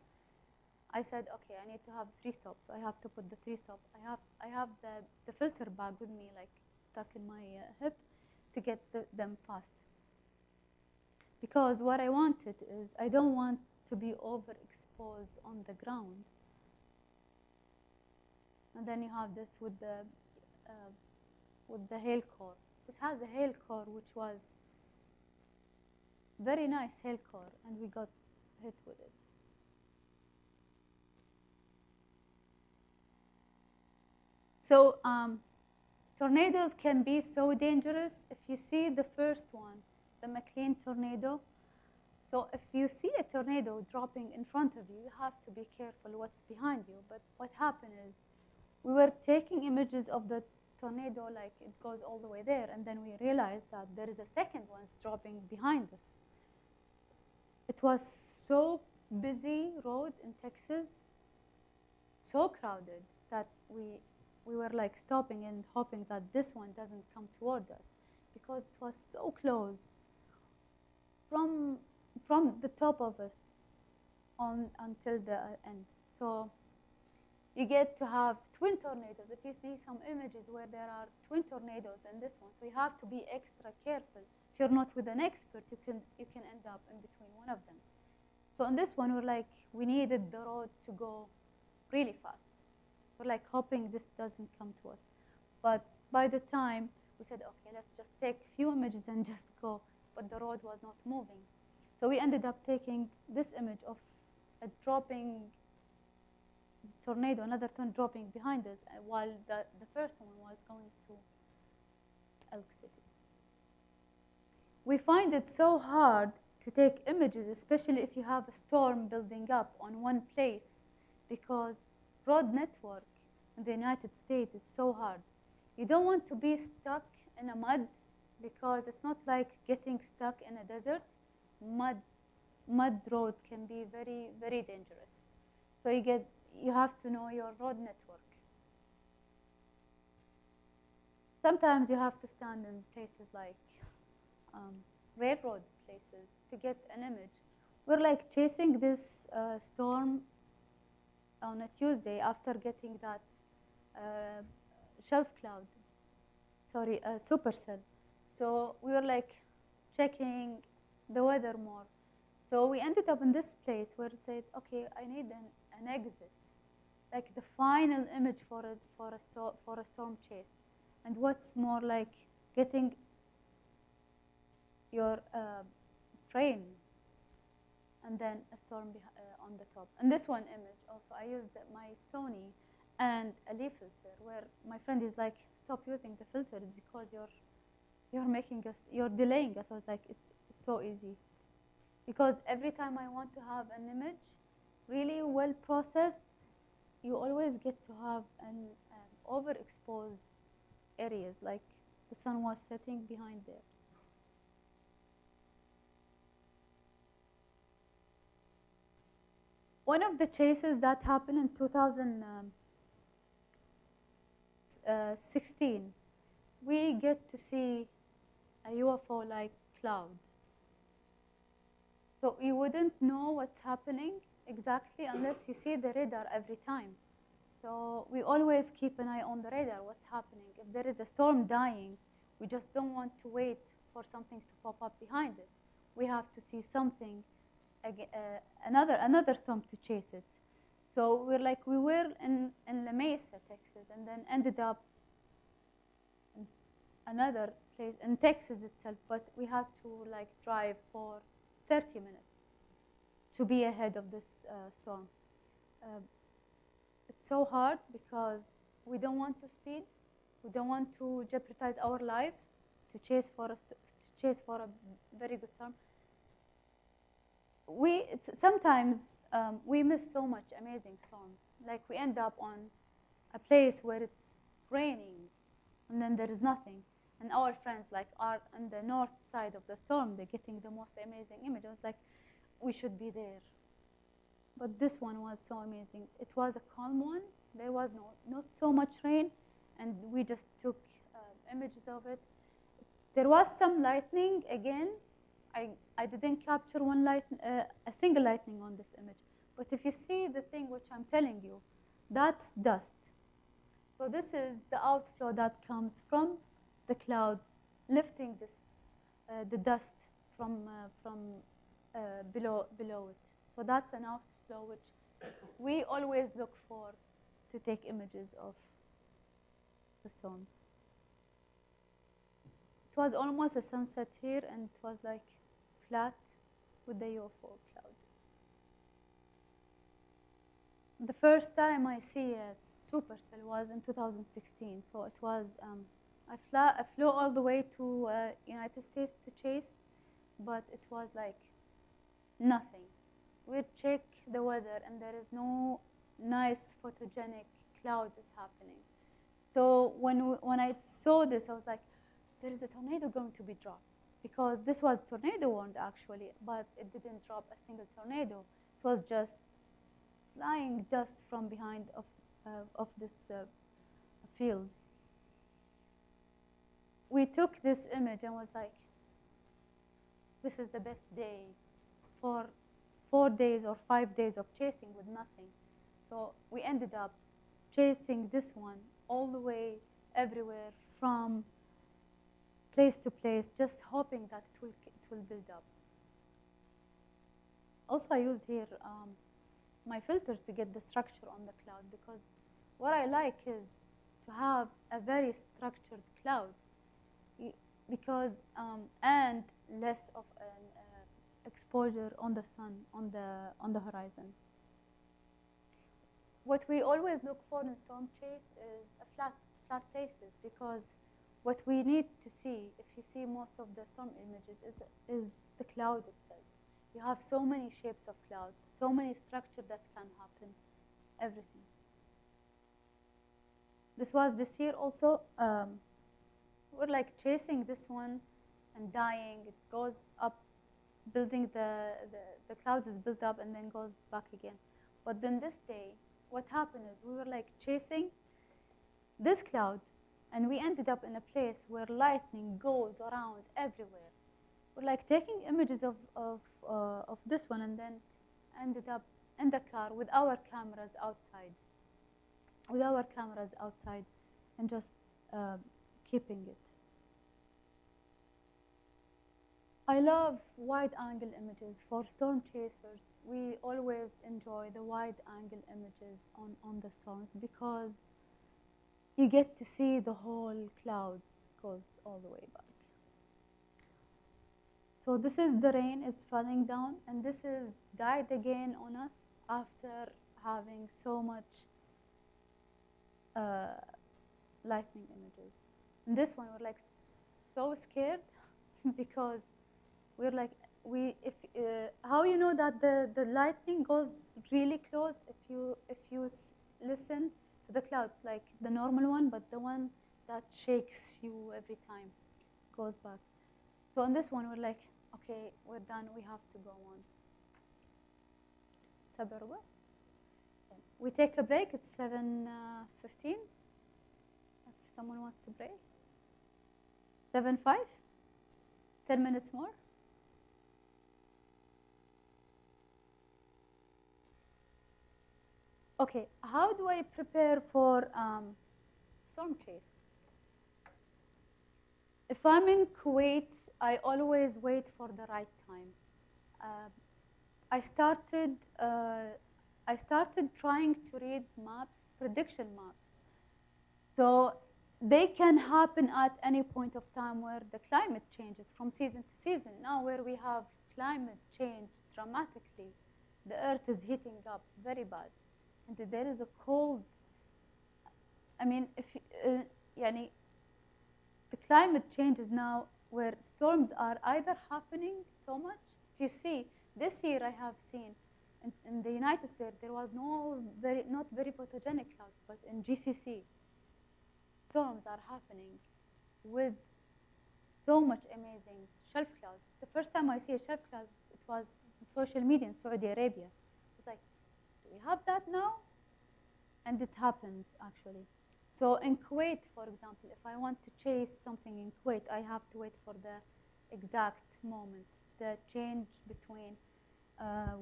I said, okay, I need to have 3 stops. So I have to put the 3 stops. I have the filter bag with me, like stuck in my hip, to get them fast. Because what I wanted is, I don't want to be overexposed on the ground. And then you have this with the hail core. This has a hail core, which was very nice hail core, and we got hit with it. So tornadoes can be so dangerous. If you see the first one, the McLean tornado, so if you see a tornado dropping in front of you, you have to be careful what's behind you. But what happened is, we were taking images of the tornado, like it goes all the way there, and then we realized that there is a second one dropping behind us. It was so busy road in Texas, so crowded, that we were like stopping and hoping that this one doesn't come toward us, because it was so close from the top of us until the end. So you get to have twin tornadoes. If you see some images where there are twin tornadoes in this one, so you have to be extra careful. If you're not with an expert, you can end up in between one of them. So on this one, we needed the road to go really fast. We're like hoping this doesn't come to us. But by the time we said, okay, let's just take a few images and just go, but the road was not moving. So we ended up taking this image of a dropping tornado, another tornado dropping behind us, while the first one was going to Elk City. We find it so hard to take images, especially if you have a storm building up on one place, because road network in the United States is so hard. You don't want to be stuck in a mud, because it's not like getting stuck in a desert. Mud roads can be very, very dangerous. So you have to know your road network. Sometimes you have to stand in places like railroad places to get an image. We're like chasing this storm on a Tuesday after getting that shelf cloud, supercell. So we were like checking the weather more. So we ended up in this place where it said, okay, I need an exit, like the final image for a storm chase. And what's more like getting your train and then a storm on the top. And this one image also, I used my Sony and a leaf filter, where my friend is like, stop using the filter because you're delaying us. I was like, it's so easy. Because every time I want to have an image really well processed, you always get to have an overexposed areas, like the sun was setting behind there. One of the chases that happened in 2016, we get to see a UFO-like cloud. So you wouldn't know what's happening exactly unless you see the radar every time. So we always keep an eye on the radar, what's happening. If there is a storm dying, we just don't want to wait for something to pop up behind it. We have to see something, another storm to chase it. So we were in La Mesa, Texas, and then ended up in another place in Texas itself, but we had to like drive for 30 minutes to be ahead of this storm. It's so hard because we don't want to speed, we don't want to jeopardize our lives to chase for a very good storm. Sometimes we miss so much amazing storms. Like we end up on a place where it's raining and then there is nothing. And our friends like are on the north side of the storm, they're getting the most amazing image. I was like, we should be there. But this one was so amazing. It was a calm one. There was not so much rain, and we just took images of it. There was some lightning again. I didn't capture a single lightning on this image. But if you see the thing which I'm telling you, that's dust. So this is the outflow that comes from the clouds, lifting the dust from below it. So that's an outflow which we always look for to take images of the storms. It was almost a sunset here, and it was like flat with the UFO cloud. The first time I see a supercell was in 2016. So it was I flew all the way to United States to chase, but it was like nothing. We check the weather, and there is no nice photogenic cloud is happening. So when I saw this, I was like, there is a tornado going to be dropped, because this was tornado warned actually, but it didn't drop a single tornado. It was just flying dust from behind of this field. We took this image and was like, this is the best day for 4 days or 5 days of chasing with nothing. So we ended up chasing this one all the way everywhere from place to place, just hoping that it will build up. Also, I used here my filters to get the structure on the cloud, because what I like is to have a very structured cloud. because and less of an exposure on the sun on the horizon. What we always look for in storm chase is a flat places, because what we need to see, if you see most of the storm images, is the cloud itself. You have so many shapes of clouds, so many structures that can happen, everything. This was this year also. We're like chasing this one and dying. It goes up, building the cloud is built up and then goes back again. But then this day, what happened is we were like chasing this cloud, and we ended up in a place where lightning goes around everywhere. We're like taking images of this one, and then ended up in the car with our cameras outside, and just keeping it. I love wide-angle images. For storm chasers, we always enjoy the wide-angle images on the storms, because you get to see the whole clouds goes all the way back. So this is the rain is falling down, and this is died again on us after having so much lightning images. And this one, we're like so scared because we're like, how you know that the lightning goes really close? If you listen to the clouds, like the normal one, but the one that shakes you every time goes back. So on this one, we're like, okay, we're done. We have to go on. Sabarwa. We take a break. It's 7:15. If someone wants to break. 7:05. 10 minutes more. Okay, how do I prepare for storm chase? If I'm in Kuwait, I always wait for the right time. I started trying to read maps, prediction maps. So they can happen at any point of time where the climate changes from season to season. Now where we have climate change dramatically, the earth is heating up very bad. And there is a cold, I mean, the climate changes now where storms are either happening so much. If you see, this year I have seen in the United States, there was not very pathogenic clouds, but in GCC, storms are happening with so much amazing shelf clouds. The first time I see a shelf cloud, it was on social media in Saudi Arabia. It's like, do we have that now? And it happens, actually. So in Kuwait, for example, if I want to chase something in Kuwait, I have to wait for the exact moment, the change between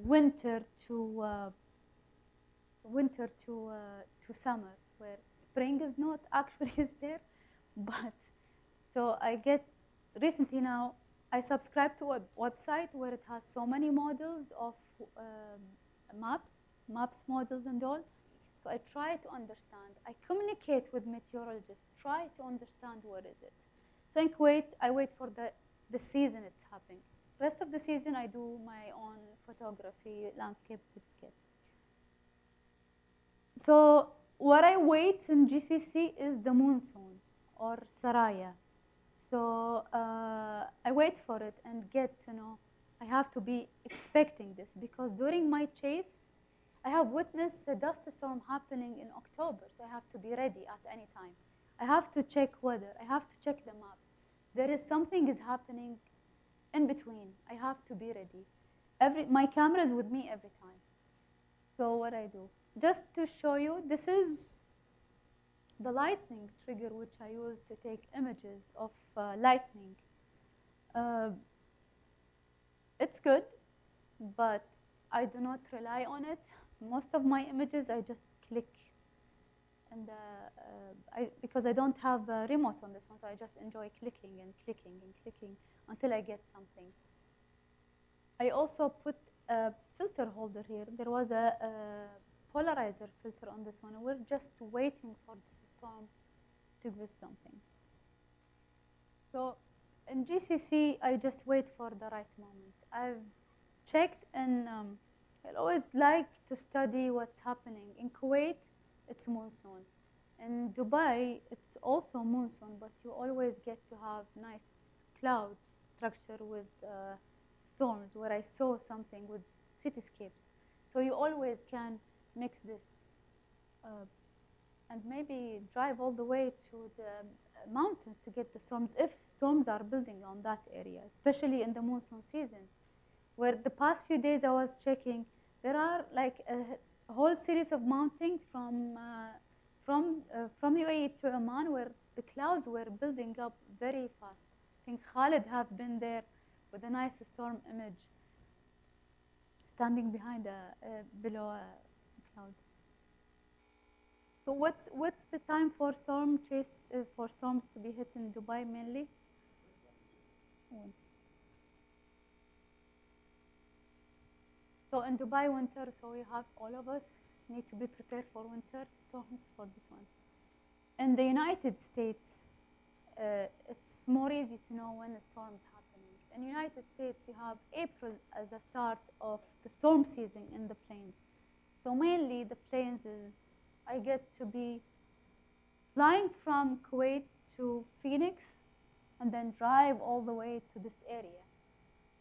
winter to summer, where spring is not actually is there. But so I get recently now, I subscribe to a website where it has so many models of maps models and all. So I try to understand. I communicate with meteorologists, try to understand what is it. So in Kuwait, I wait for the season it's happening. Rest of the season, I do my own photography, landscape, cityscape. So what I wait in GCC is the monsoon or Saraya. So I wait for it and get to know. I have to be expecting this, because during my chase, I have witnessed a dust storm happening in October, so I have to be ready at any time. I have to check weather. I have to check the maps. There is something is happening in between. I have to be ready. My camera is with me every time. So what I do, just to show you, this is the lightning trigger which I use to take images of lightning. It's good, but I do not rely on it. Most of my images, I just click, and because I don't have a remote on this one, so I just enjoy clicking and clicking and clicking until I get something. I also put a filter holder here. There was a polarizer filter on this one. We're just waiting for this storm to give us something. So in GCC, I just wait for the right moment. I've checked, and I always like to study what's happening. In Kuwait, it's monsoon. In Dubai, it's also monsoon, but you always get to have nice cloud structure with storms, where I saw something with cityscapes. So you always can mix this uh, and maybe drive all the way to the mountains to get the storms, if storms are building on that area, especially in the monsoon season, where the past few days I was checking, there are like a whole series of mountains from UAE to Oman, where the clouds were building up very fast. I think Khalid have been there with a nice storm image, standing behind below a cloud. So what's the time for for storms to be hit in Dubai mainly? When? So in Dubai winter, so we have, all of us need to be prepared for winter storms for this one. In the United States, it's more easy to know when the storm is happening. In the United States, you have April as the start of the storm season in the plains. So mainly the plains is, I get to be flying from Kuwait to Phoenix and then drive all the way to this area.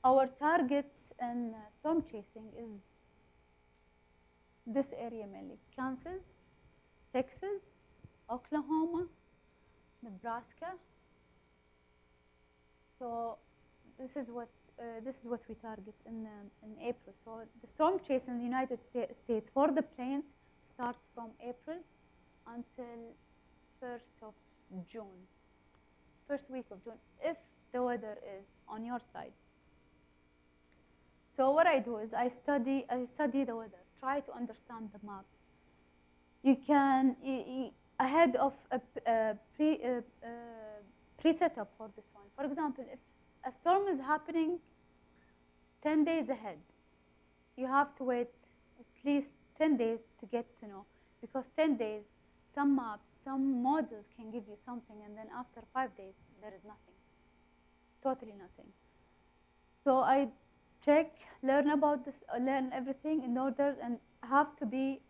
Our targets in storm chasing is this area mainly: Kansas, Texas, Oklahoma, Nebraska. So this is what we target in April. So the storm chase in the United States for the plains starts from April until 1st of June, first week of June, if the weather is on your side. So what I do is I study the weather, try to understand the maps. You can, ahead of a pre-setup for this one. For example, if a storm is happening 10 days ahead, you have to wait at least 10 days to get to know, because 10 days, some maps, some models can give you something, and then after 5 days, there is nothing, totally nothing. So I check, learn about this, learn everything in order, and I have to be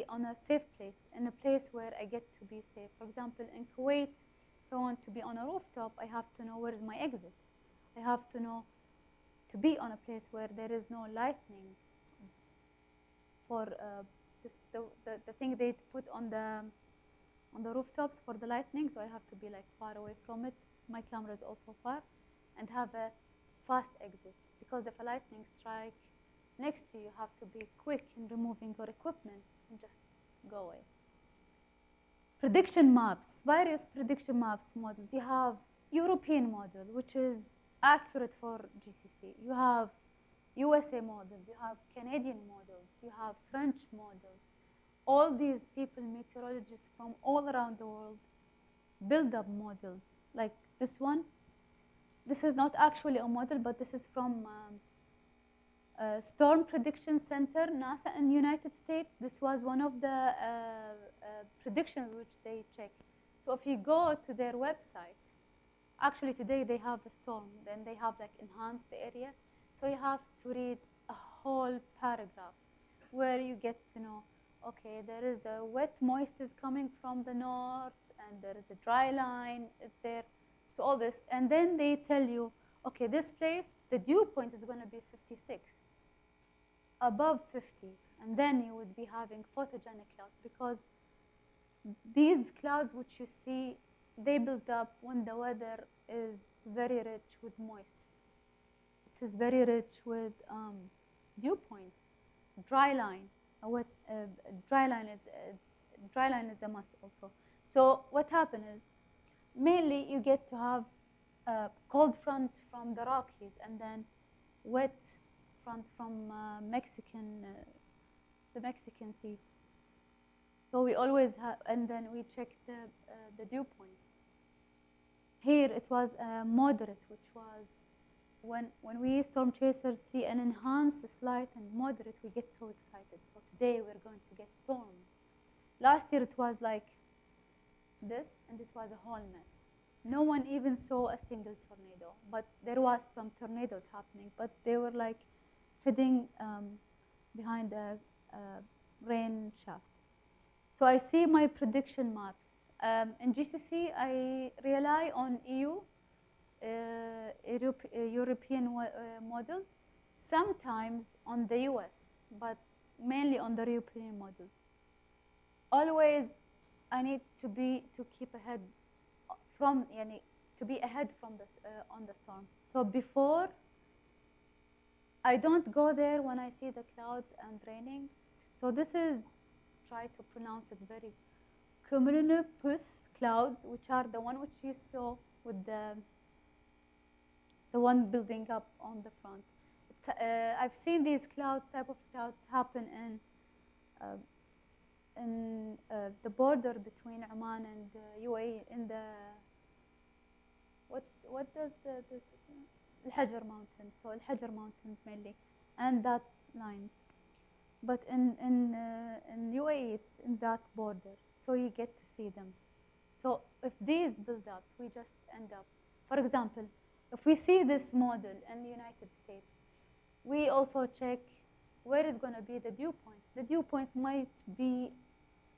on a safe place, in a place where I get to be safe. For example, in Kuwait, if I want to be on a rooftop, I have to know where is my exit. I have to know to be on a place where there is no lightning. For the thing they put on the rooftops for the lightning, so I have to be like far away from it. My camera is also far, and have a fast exit, because if a lightning strike next to you, you have to be quick in removing your equipment and just go away. Prediction maps, various prediction maps models. You have European model, which is accurate for GCC. You have USA models, you have Canadian models, you have French models. All these people, meteorologists from all around the world, build up models like this one. This is not actually a model, but this is from Storm Prediction Center, NASA in the United States. This was one of the predictions which they check. So if you go to their website, actually today they have a storm, then they have like enhanced area. So you have to read a whole paragraph where you get to know, okay, there is a wet moist is coming from the north, and there is a dry line is there. So all this, and then they tell you, okay, this place, the dew point is going to be 56, above 50, and then you would be having photogenic clouds, because these clouds which you see, they build up when the weather is very rich with moist. It is very rich with dew points, dry line. Dry line is a must also. So what happens is, mainly you get to have a cold front from the Rockies, and then wet front from the Mexican Sea. So we always have, and then we check the dew points. Here it was moderate, which was when we storm chasers see an enhanced, slight, and moderate, we get so excited. So today we're going to get storms. Last year it was like this, and it was a whole mess. No one even saw a single tornado, but there was some tornadoes happening, but they were like hiding behind a rain shaft. So I see my prediction maps. In GCC, I rely on EU, European models, sometimes on the US, but mainly on the European models. Always, I need to keep ahead from, to be ahead from the on the storm. So before, I don't go there when I see the clouds and raining. So this is, try to pronounce it very, cumulonimbus clouds, which are the one which you saw with the one building up on the front. I've seen these type of clouds happen in the border between Oman and UAE, in the what does this Al-Hajar mountain, so Al-Hajar mountains mainly, and that lines. But in UAE, it's in that border, so you get to see them. So if these build-ups, we just end up, for example, if we see this model in the United States, we also check where is going to be the dew point. The dew points might be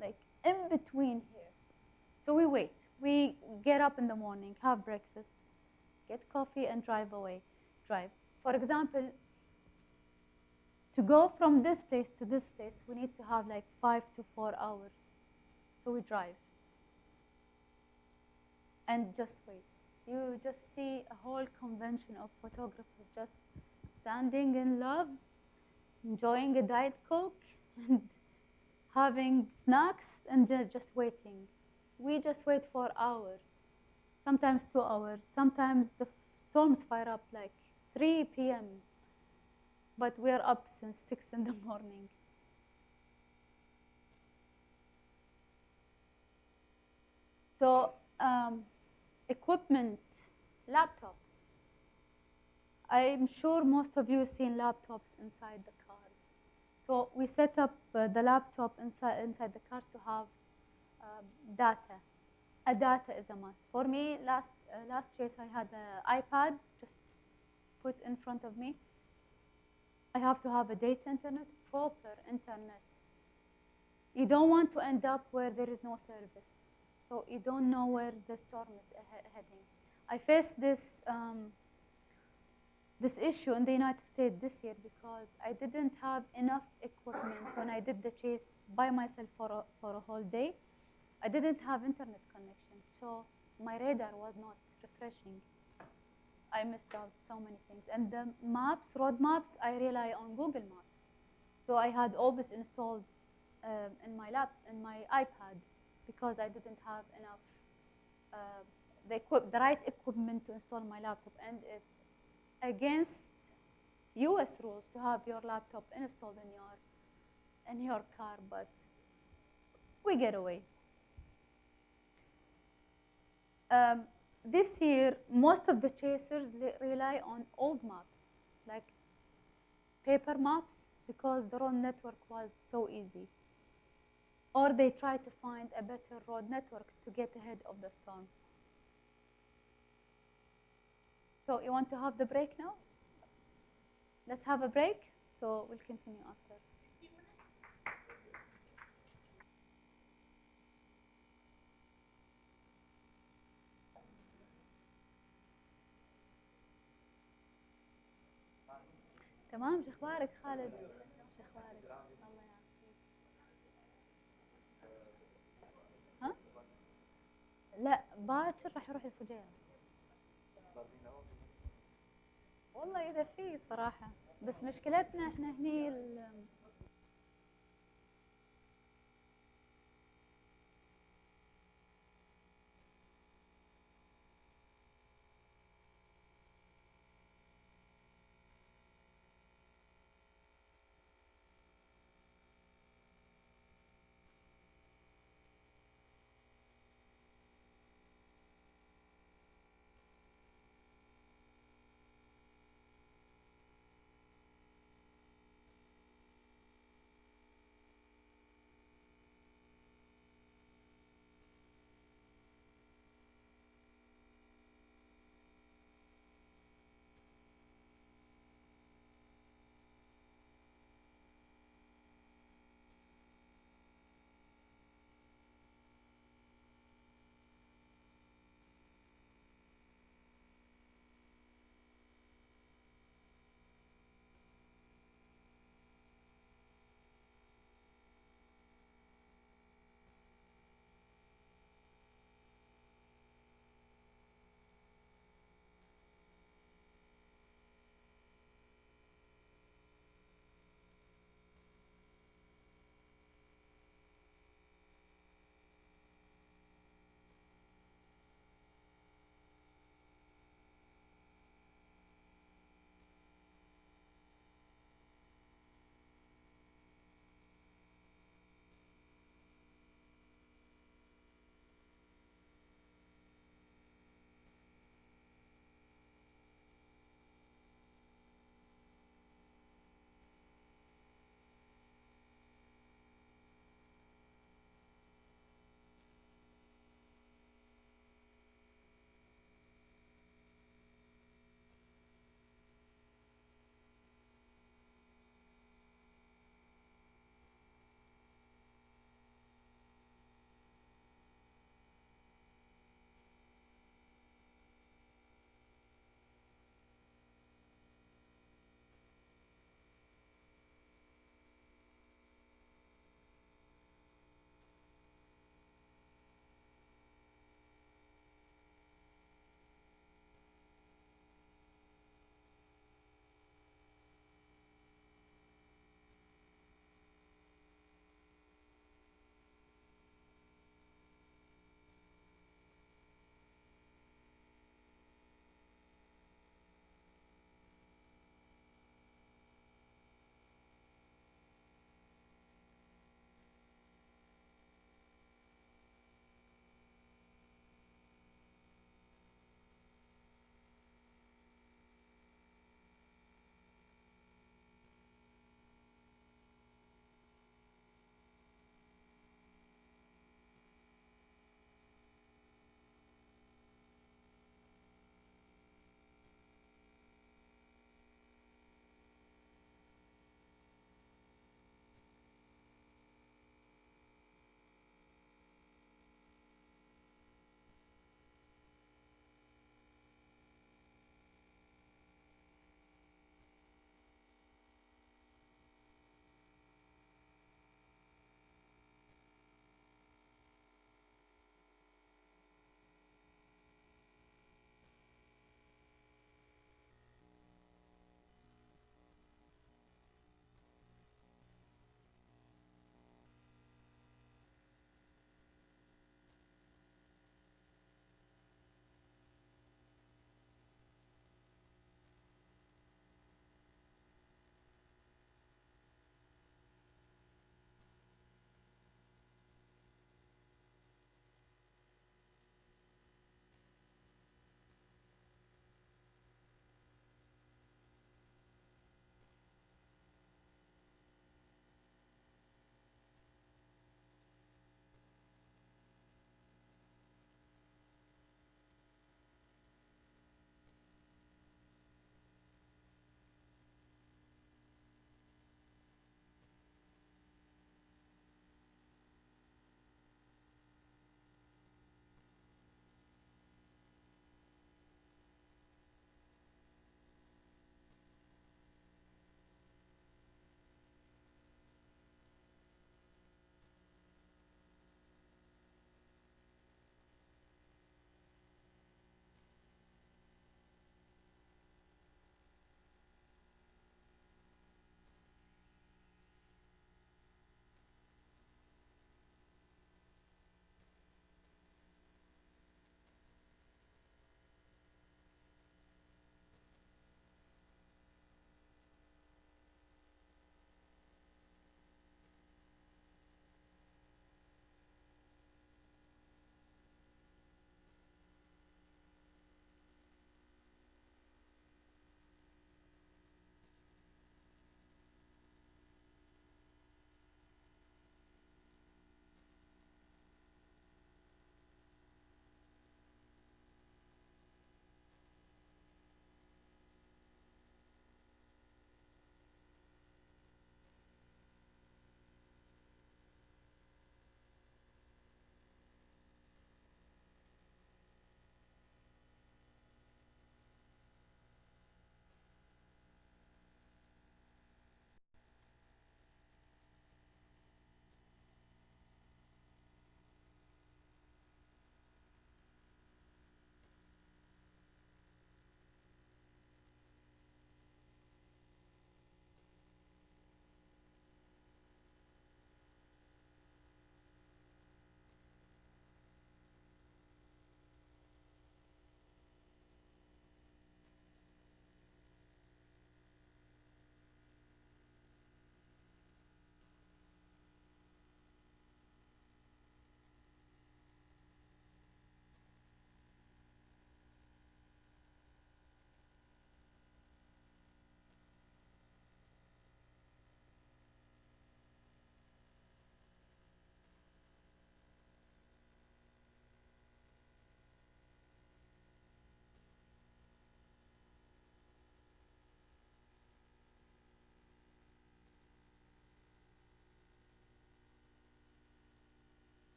like in between here. So we wait. We get up in the morning, have breakfast, get coffee, and drive away. Drive. For example, to go from this place to this place, we need to have like 5 to 4 hours. So we drive and just wait. You just see a whole convention of photographers just standing in loves, enjoying a Diet Coke, and having snacks, and just waiting. We just wait for hours, sometimes 2 hours. Sometimes the storms fire up like 3 p.m., but we're up since 6 in the morning. So equipment, laptops. I'm sure most of you have seen laptops inside the car. So we set up the laptop inside the car to have data. A data is a must. For me, last chase I had an iPad just put in front of me. I have to have a data internet, proper internet. You don't want to end up where there is no service. So you don't know where the storm is heading. I faced this issue in the United States this year because I didn't have enough equipment when I did the chase by myself for a whole day. I didn't have internet connection, so my radar was not refreshing. I missed out so many things. And the maps, road maps, I rely on Google Maps. So I had all this installed in my iPad because I didn't have enough the right equipment to install my laptop, and it's against US rules to have your laptop installed in your car, but we get away. This year, most of the chasers rely on old maps, like paper maps, because the road network was so easy. Or they try to find a better road network to get ahead of the storm. So you want to have the break now? Let's have a break, so we'll continue after. تمام، شو اخبارك خالد؟ شو اخبارك؟ الله يعافيك. ها؟ لا، باكر راح يروح الفجيرة. والله إذا في صراحة، بس مشكلتنا إحنا هني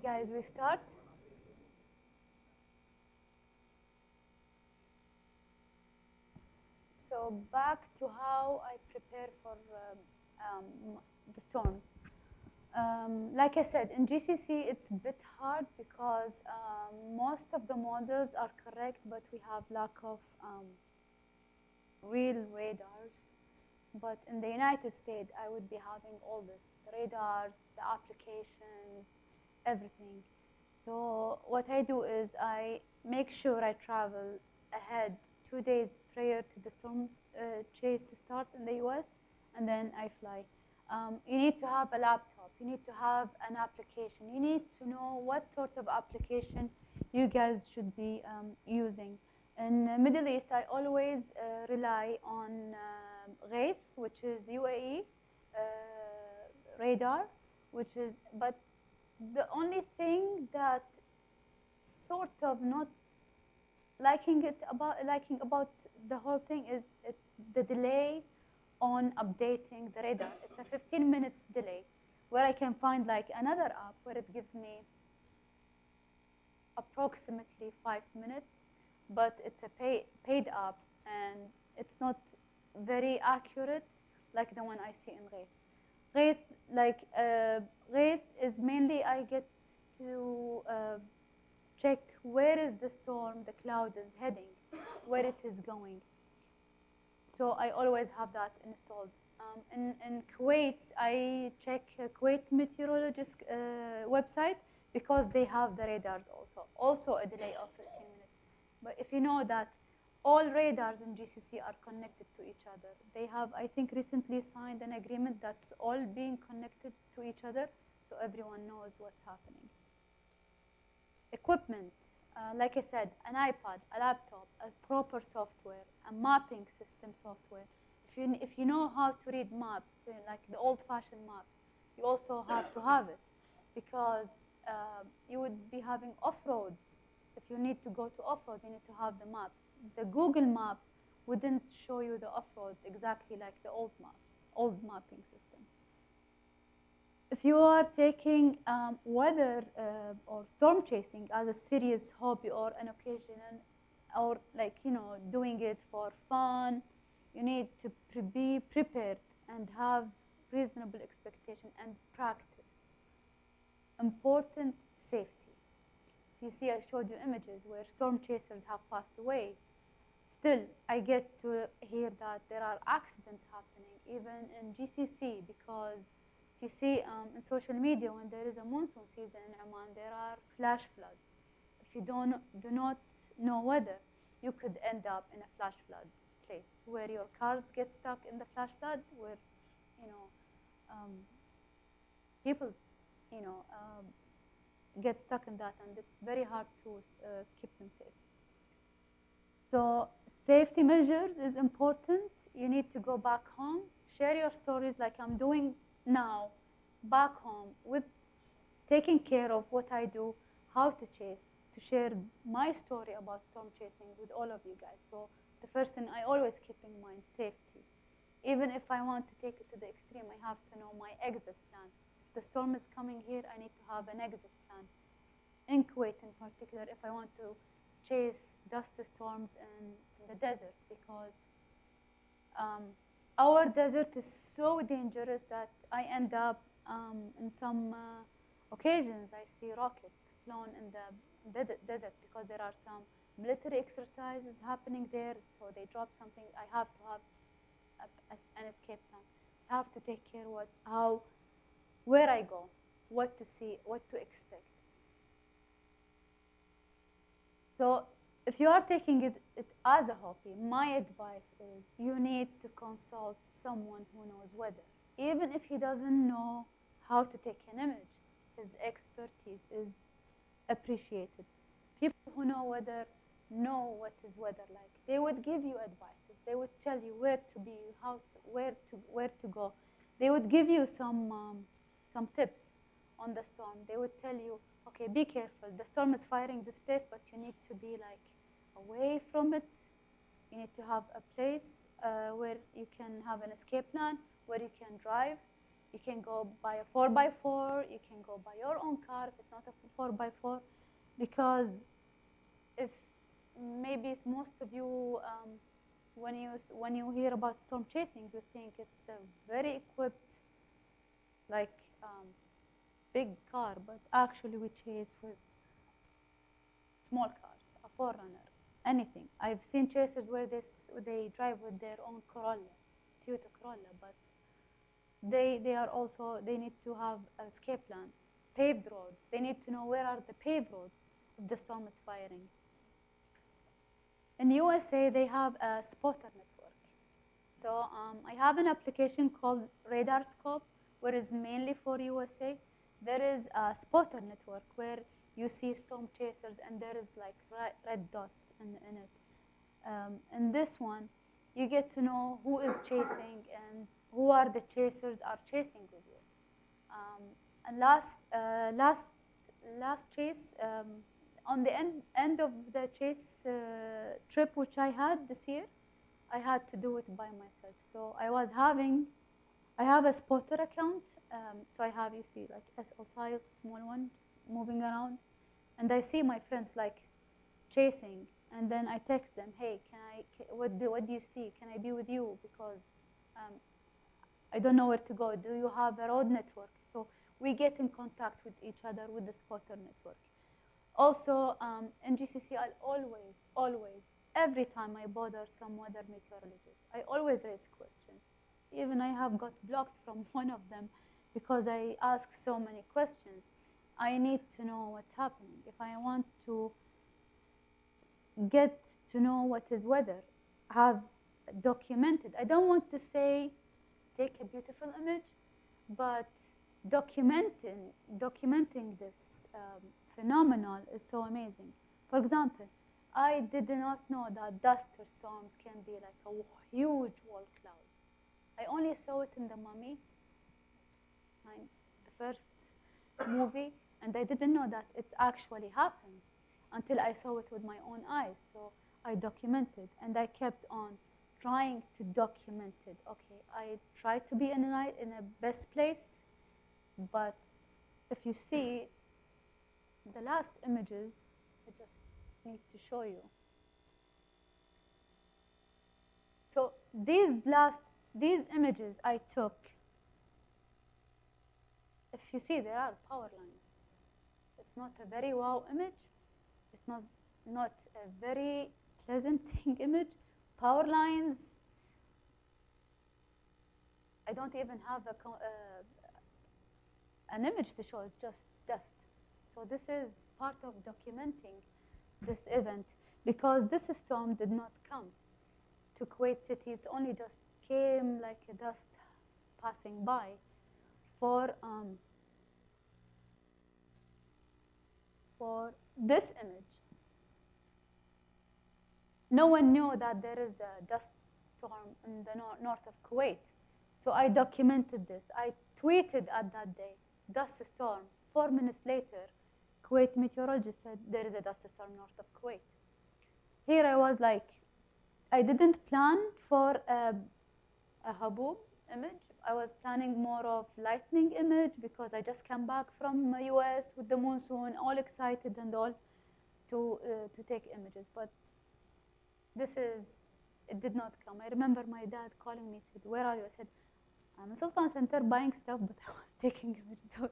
guys, we start. So back to how I prepare for the storms. Like I said, in GCC it's a bit hard because most of the models are correct, but we have lack of real radars. But in the United States, I would be having all this, the radars, the applications, everything. So what I do is I make sure I travel ahead 2 days prior to the storm chase to start in the US, and then I fly. You need to have a laptop. You need to have an application. You need to know what sort of application you guys should be using. In the Middle East, I always rely on Ghaith, which is UAE radar, which is, but the only thing that sort of not liking about the whole thing is it's the delay on updating the radar. It's a 15 minutes delay, where I can find like another app where it gives me approximately 5 minutes, but it's a paid app, and it's not very accurate like the one I see in Ghaith. Ghaith is mainly I get to check where is the storm, the cloud is heading, where it is going. So I always have that installed. In Kuwait, I check Kuwait meteorologist website because they have the radars also a delay of 15 minutes. But if you know that all radars in GCC are connected to each other, they have, I think, recently signed an agreement that's all being connected to each other, so everyone knows what's happening. Equipment, like I said, an iPad, a laptop, a proper software, a mapping system software. If you know how to read maps, like the old-fashioned maps, you also have to have it, because you would be having off-roads. If you need to go to off-road, you need to have the maps. The Google map wouldn't show you the off-road exactly like the old maps, old mapping system. If you are taking weather or storm chasing as a serious hobby or an occasion, or like, doing it for fun, you need to be prepared and have reasonable expectation and practice. Important, safety. You see, I showed you images where storm chasers have passed away. Still, I get to hear that there are accidents happening even in GCC, because you see in social media, when there is a monsoon season in Oman, there are flash floods. If you do not know weather, you could end up in a flash flood place where your cars get stuck in the flash flood, where people get stuck in that, and it's very hard to keep them safe. So safety measures is important. You need to go back home, share your stories like I'm doing now, back home, with taking care of what I do, how to chase, to share my story about storm chasing with all of you guys. So the first thing I always keep in mind, safety. Even if I want to take it to the extreme, I have to know my exit plan. If the storm is coming here, I need to have an exit plan. In Kuwait in particular, if I want to chase dust storms in the desert, because our desert is so dangerous that I end up in some occasions I see rockets flown in the desert, because there are some military exercises happening there, so they drop something. I have to have an escape plan. I have to take care where I go, what to see, what to expect. So if you are taking it as a hobby, my advice is you need to consult someone who knows weather. Even if he doesn't know how to take an image, his expertise is appreciated. People who know weather know what is weather like. They would give you advices. They would tell you where to be, where to go. They would give you some tips on the storm. They would tell you, okay, be careful. The storm is firing this place, but you need to be like away from it. You need to have a place where you can have an escape plan, where you can drive. You can go by a 4x4. You can go by your own car if it's not a 4x4, because if maybe most of you, when you hear about storm chasing, you think it's a very equipped, like big car, but actually we chase with small cars, a forerunner, anything. I've seen chasers where they drive with their own Corolla, Toyota Corolla, but they are also, they need to have an escape plan, paved roads. They need to know where are the paved roads if the storm is firing. In USA, they have a spotter network. So I have an application called Radar Scope, where it's mainly for USA. There is a spotter network where you see storm chasers, and there is like red dots in it. In this one, you get to know who is chasing and who are the chasers are chasing with you. And last chase, on the end of the chase trip which I had this year, I had to do it by myself. So I have a spotter account. So I have, you see, like SL size, small one, moving around, and I see my friends like chasing, and then I text them, hey, what do you see? Can I be with you? Because I don't know where to go. Do you have a road network? So we get in contact with each other with the spotter network. Also, in GCC, I'll always, every time I bother some weather meteorologist, I always raise questions. Even I have got blocked from one of them because I ask so many questions. I need to know what's happening. If I want to get to know what is weather, have documented. I don't want to say take a beautiful image, but documenting this phenomenon is so amazing. For example, I did not know that duster storms can be like a huge wall cloud. I only saw it in the Mummy, the first movie, and I didn't know that it actually happens until I saw it with my own eyes. So I documented, and I kept on trying to document it. Okay, I tried to be in a best place, but if you see the last images, I just need to show you. So these images I took, if you see, there are power lines. It's not a very wow image. It's not a very pleasant seeing image. Power lines. I don't even have an image to show. It's just dust. So this is part of documenting this event, because this storm did not come to Kuwait City. It's only just came like a dust passing by. For this image, no one knew that there is a dust storm in the north of Kuwait. So I documented this. I tweeted at that day, dust storm. 4 minutes later, Kuwait meteorologist said there is a dust storm north of Kuwait. Here I was like, I didn't plan for a haboob image. I was planning more of lightning image, because I just came back from the US with the monsoon, all excited and all to take images. But it did not come. I remember my dad calling me, said, where are you? I said, I'm in Sultan Center buying stuff, but I was taking images. So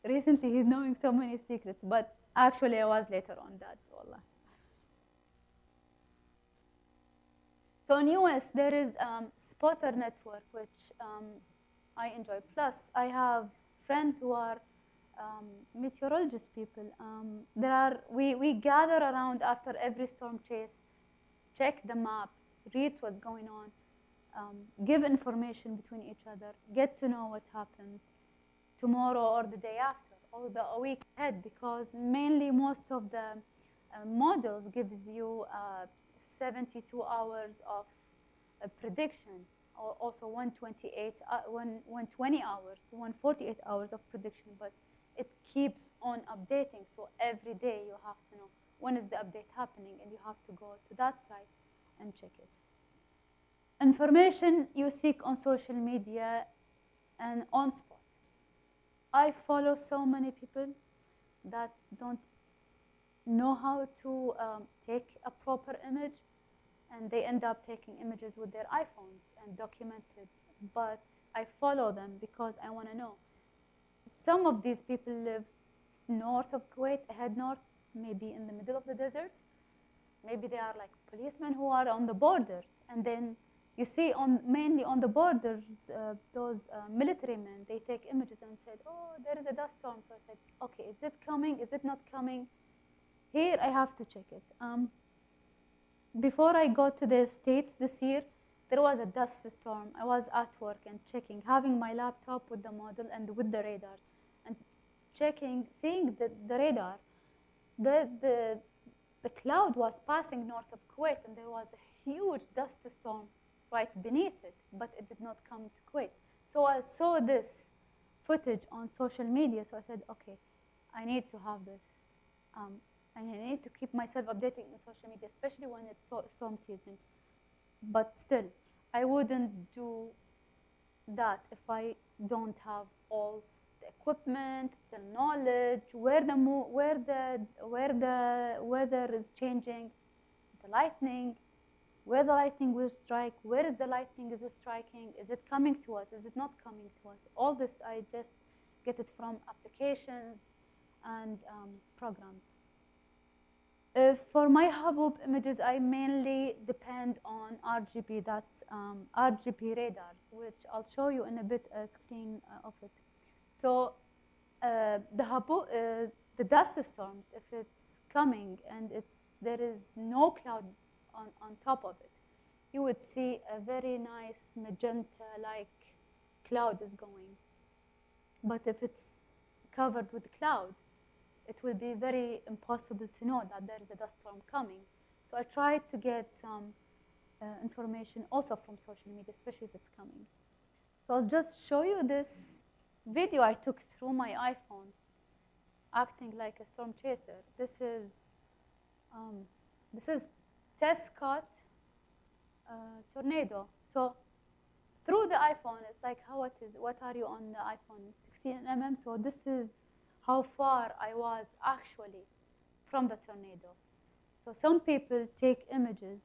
recently he's knowing so many secrets, but actually I was later on that, wallah. So in US, there is spotter network, which I enjoy. Plus, I have friends who are meteorologist people. We gather around after every storm chase, check the maps, read what's going on, give information between each other, get to know what happens tomorrow or the day after or a week ahead, because mainly most of the models gives you 72 hours of prediction, or also 120 hours, 148 hours of prediction, but it keeps on updating. So every day you have to know when is the update happening, and you have to go to that site and check it. Information you seek on social media and on spot. I follow so many people that don't know how to take a proper image, and they end up taking images with their iPhones and document it. But I follow them because I want to know. Some of these people live north of Kuwait, head north, maybe in the middle of the desert. Maybe they are like policemen who are on the borders. And then you see mainly on the borders, those military men, they take images and said, oh, there is a dust storm. So I said, okay, is it coming? Is it not coming? Here I have to check it. Before I got to the States this year, there was a dust storm. I was at work and checking, having my laptop with the model and with the radar, and checking, seeing the radar. The cloud was passing north of Kuwait, and there was a huge dust storm right beneath it, but it did not come to Kuwait. So I saw this footage on social media, so I said, okay, I need to have this. And I need to keep myself updating on social media, especially when it's storm season. But still, I wouldn't do that if I don't have all the equipment, the knowledge, where the weather is changing, the lightning, where the lightning will strike, where is the lightning is striking, is it coming to us, is it not coming to us? All this I just get it from applications and programs. For my Hubub images, I mainly depend on RGB. That's RGB radars, which I'll show you in a bit a screen of it. So the dust storms, if it's coming and there is no cloud on top of it, you would see a very nice magenta-like cloud is going. But if it's covered with cloud, it will be very impossible to know that there is a dust storm coming. So I tried to get some information also from social media, especially if it's coming. So I'll just show you this video I took through my iPhone, acting like a storm chaser. This is Tescott tornado. So through the iPhone, it's like what are you on the iPhone 16 mm? So this is how far I was actually from the tornado. So some people take images,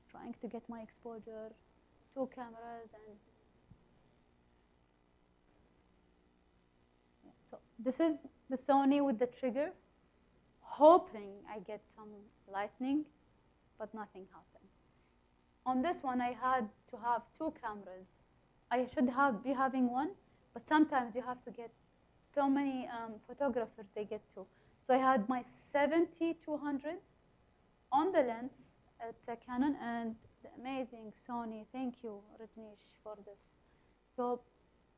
trying to get my exposure, 2 cameras, and yeah. So this is the Sony with the trigger, hoping I get some lightning, but nothing happened. On this one, I had to have 2 cameras. I should be having one, but sometimes you have to get so many photographers they get to. So I had my 70-200 on the lens. It's a Canon, and the amazing Sony. Thank you, Rajneesh, for this. So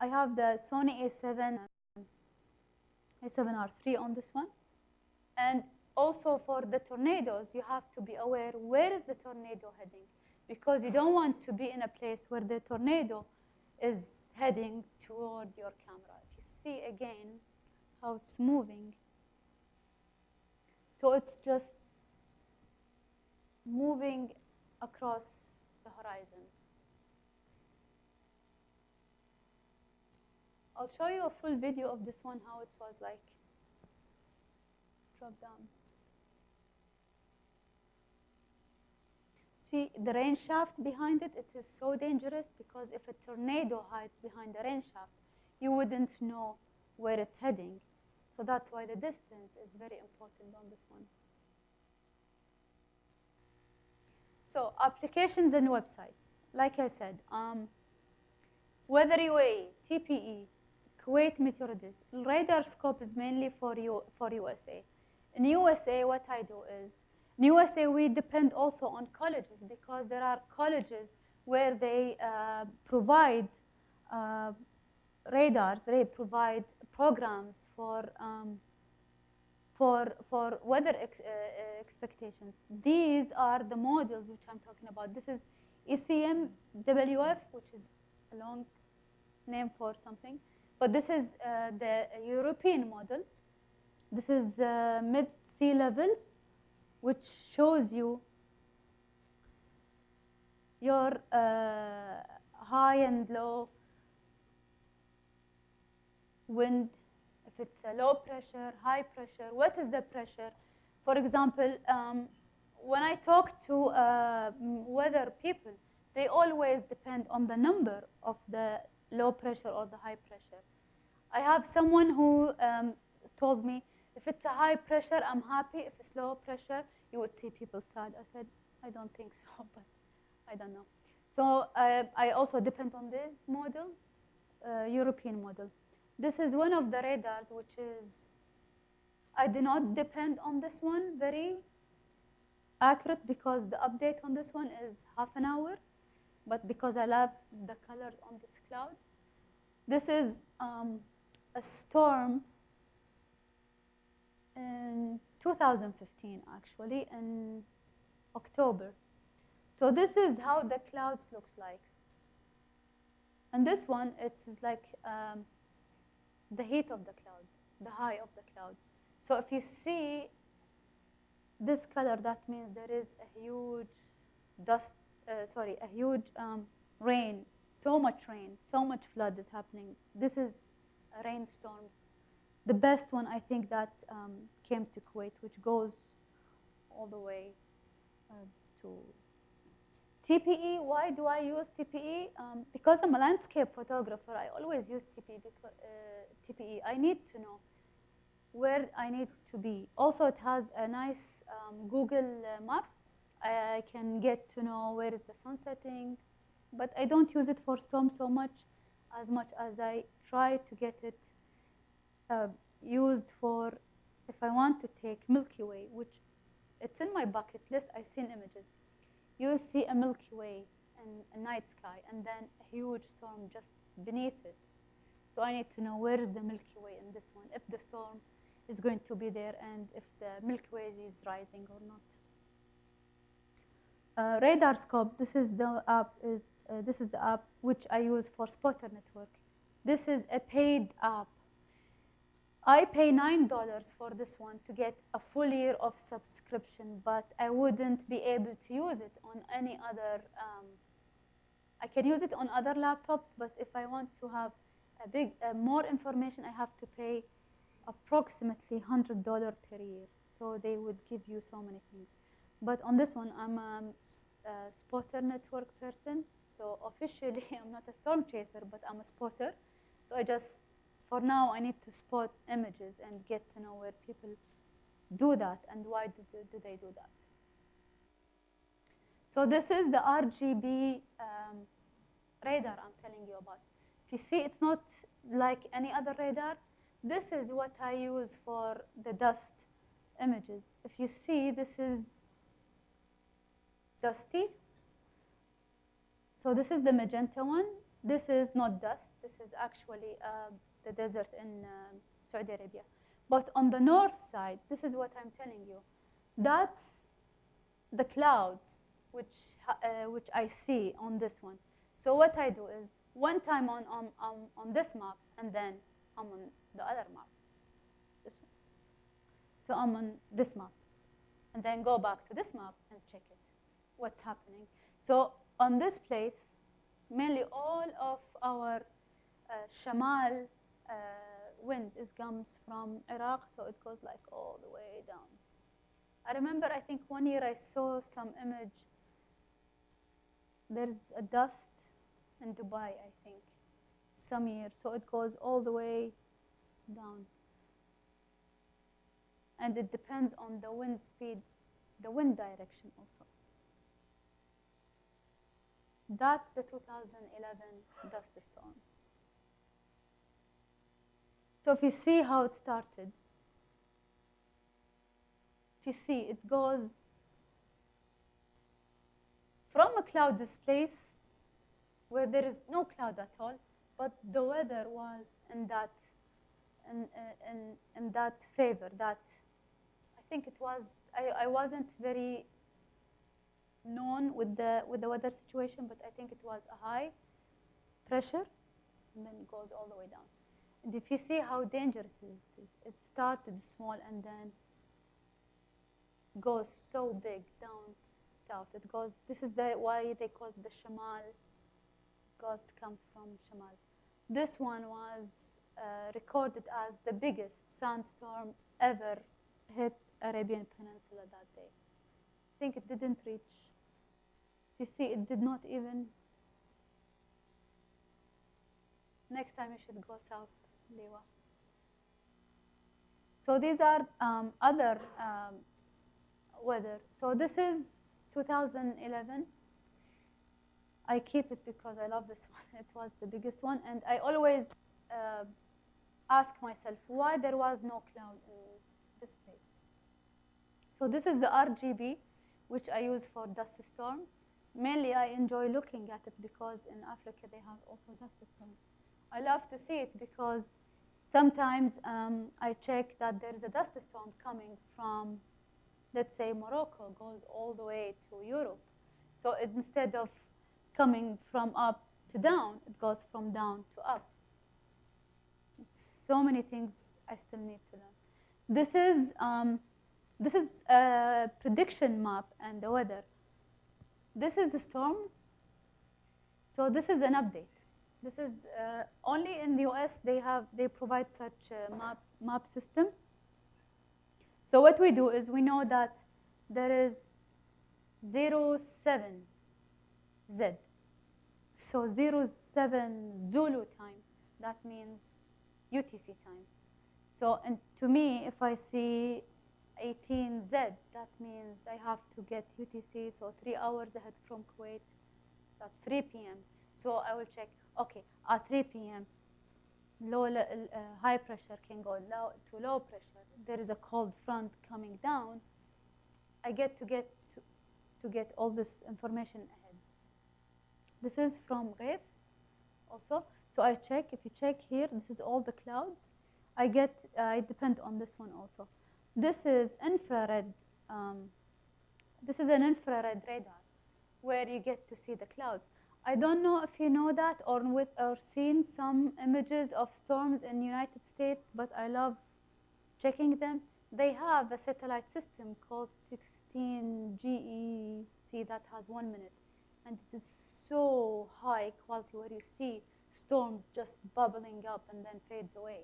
I have the Sony A7R3 on this one. And also for the tornadoes, you have to be aware where is the tornado heading, because you don't want to be in a place where the tornado is heading toward your camera. See again how it's moving. So it's just moving across the horizon. I'll show you a full video of this one, how it was like drop down. See the rain shaft behind it? It is so dangerous because if a tornado hides behind the rain shaft, you wouldn't know where it's heading. So that's why the distance is very important on this one. So applications and websites. Like I said, Weather UAE, TPE, Kuwait meteorologist. Radar scope is mainly for USA. In USA, what I do is, in USA, we depend also on colleges, because there are colleges where they provide radars. They provide programs for weather expectations. These are the modules which I'm talking about. This is ECMWF, which is a long name for something, but this is the European model. This is mid-sea level, which shows you your high and low wind, if it's a low pressure, high pressure, what is the pressure? For example, when I talk to weather people, they always depend on the number of the low pressure or the high pressure. I have someone who told me, if it's a high pressure, I'm happy. If it's low pressure, you would see people sad. I said, I don't think so, but I don't know. So I also depend on these models, European model. This is one of the radars, which is, I do not depend on this one very accurate because the update on this one is half an hour, but because I love the colors on this cloud. This is a storm in 2015, actually, in October. So this is how the clouds looks like. And this one, it's like the heat of the cloud, the high of the cloud. So if you see this color, that means there is a huge a huge rain, so much flood is happening. This is rainstorms. The best one, I think, that came to Kuwait, which goes all the way to TPE. Why do I use TPE? Because I'm a landscape photographer, I always use TPE because TPE. I need to know where I need to be. Also, it has a nice Google map. I can get to know where is the sun setting, but I don't use it for storm so much as I try to get it used for if I want to take Milky Way, which it's in my bucket list. I've seen images. You see a Milky Way and a night sky, and then a huge storm just beneath it. So I need to know where is the Milky Way in this one, if the storm is going to be there, and if the Milky Way is rising or not. Radar scope. This is the app. This is the app which I use for Spotter Network. This is a paid app. I pay $9 for this one to get a full year of subscription, but I wouldn't be able to use it on any other. I can use it on other laptops, but if I want to have more information, I have to pay approximately $100 per year. So they would give you so many things. But on this one, I'm a spotter network person. So officially, I'm not a storm chaser, but I'm a spotter. So for now, I need to spot images and get to know where people do that and why do they do that. So this is the RGB radar I'm telling you about. If you see, it's not like any other radar. This is what I use for the dust images. If you see, this is dusty. So this is the magenta one. This is not dust. This is actually the desert in Saudi Arabia. But on the north side, this is what I'm telling you. That's the clouds which I see on this one. So what I do is one time on this map, and then I'm on the other map, this one. So I'm on this map, and then go back to this map and check it, what's happening. So on this place, mainly all of our Shamal wind comes from Iraq, so it goes like all the way down. I remember, I think one year I saw some image. There's a dust in Dubai, I think, some years. So it goes all the way down. And it depends on the wind speed, the wind direction also. That's the 2011 dust storm. So if you see how it started, if you see, it goes from a cloudless place where there is no cloud at all, but the weather was in that favor. That I think it was. I wasn't very known with the weather situation, but I think it was a high pressure, and then it goes all the way down. And if you see how dangerous it is, it started small and then goes so big down south. It goes. This is why they call it the Shamal. Ghost comes from Shamal. This one was recorded as the biggest sandstorm ever hit Arabian Peninsula that day. I think it didn't reach. You see, it did not even. Next time you should go south, Liwa. So these are other weather. So this is 2011. I keep it because I love this one. It was the biggest one, and I always ask myself why there was no cloud in this place. So this is the RGB, which I use for dust storms. Mainly, I enjoy looking at it because in Africa they have also dust storms. I love to see it because sometimes I check that there is a dust storm coming from, let's say, Morocco, goes all the way to Europe. So instead of coming from up to down, it goes from down to up. So many things I still need to learn. This is a prediction map and the weather. This is the storms. So this is an update. This is only in the US they provide such a map system. So what we do is we know that there is 07 Z. So 07 Zulu time, that means UTC time. So and to me, if I see 18Z, that means I have to get UTC, so 3 hours ahead from Kuwait at 3 p.m. So I will check, okay, at 3 p.m., high pressure can go to low pressure. There is a cold front coming down. I get to get all this information ahead. This is from Ghaif also. So I check, if you check here, this is all the clouds. I depend on this one also. This is infrared. This is an infrared radar where you get to see the clouds. I don't know if you know that or seen some images of storms in the United States, but I love checking them. They have a satellite system called 16 GEC that has 1 minute, and it is so high quality where you see storms just bubbling up and then fades away.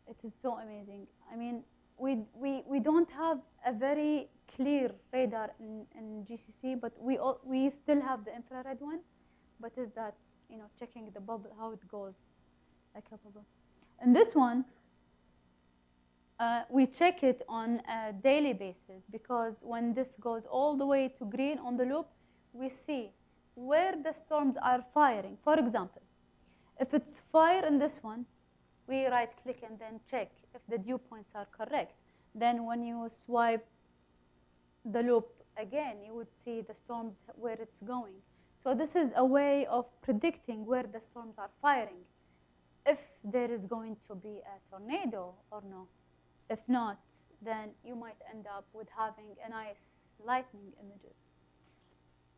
It is so amazing. I mean, we don't have a very clear radar in GCC, but we still have the infrared one. But is that, you know, checking the bubble, how it goes like a bubble. And this one, we check it on a daily basis because when this goes all the way to green on the loop, we see where the storms are firing. For example, if it's fire in this one, we right click and then check if the dew points are correct. Then when you swipe the loop again, you would see the storms where it's going. So this is a way of predicting where the storms are firing, if there is going to be a tornado or no. If not, then you might end up with having a nice lightning images.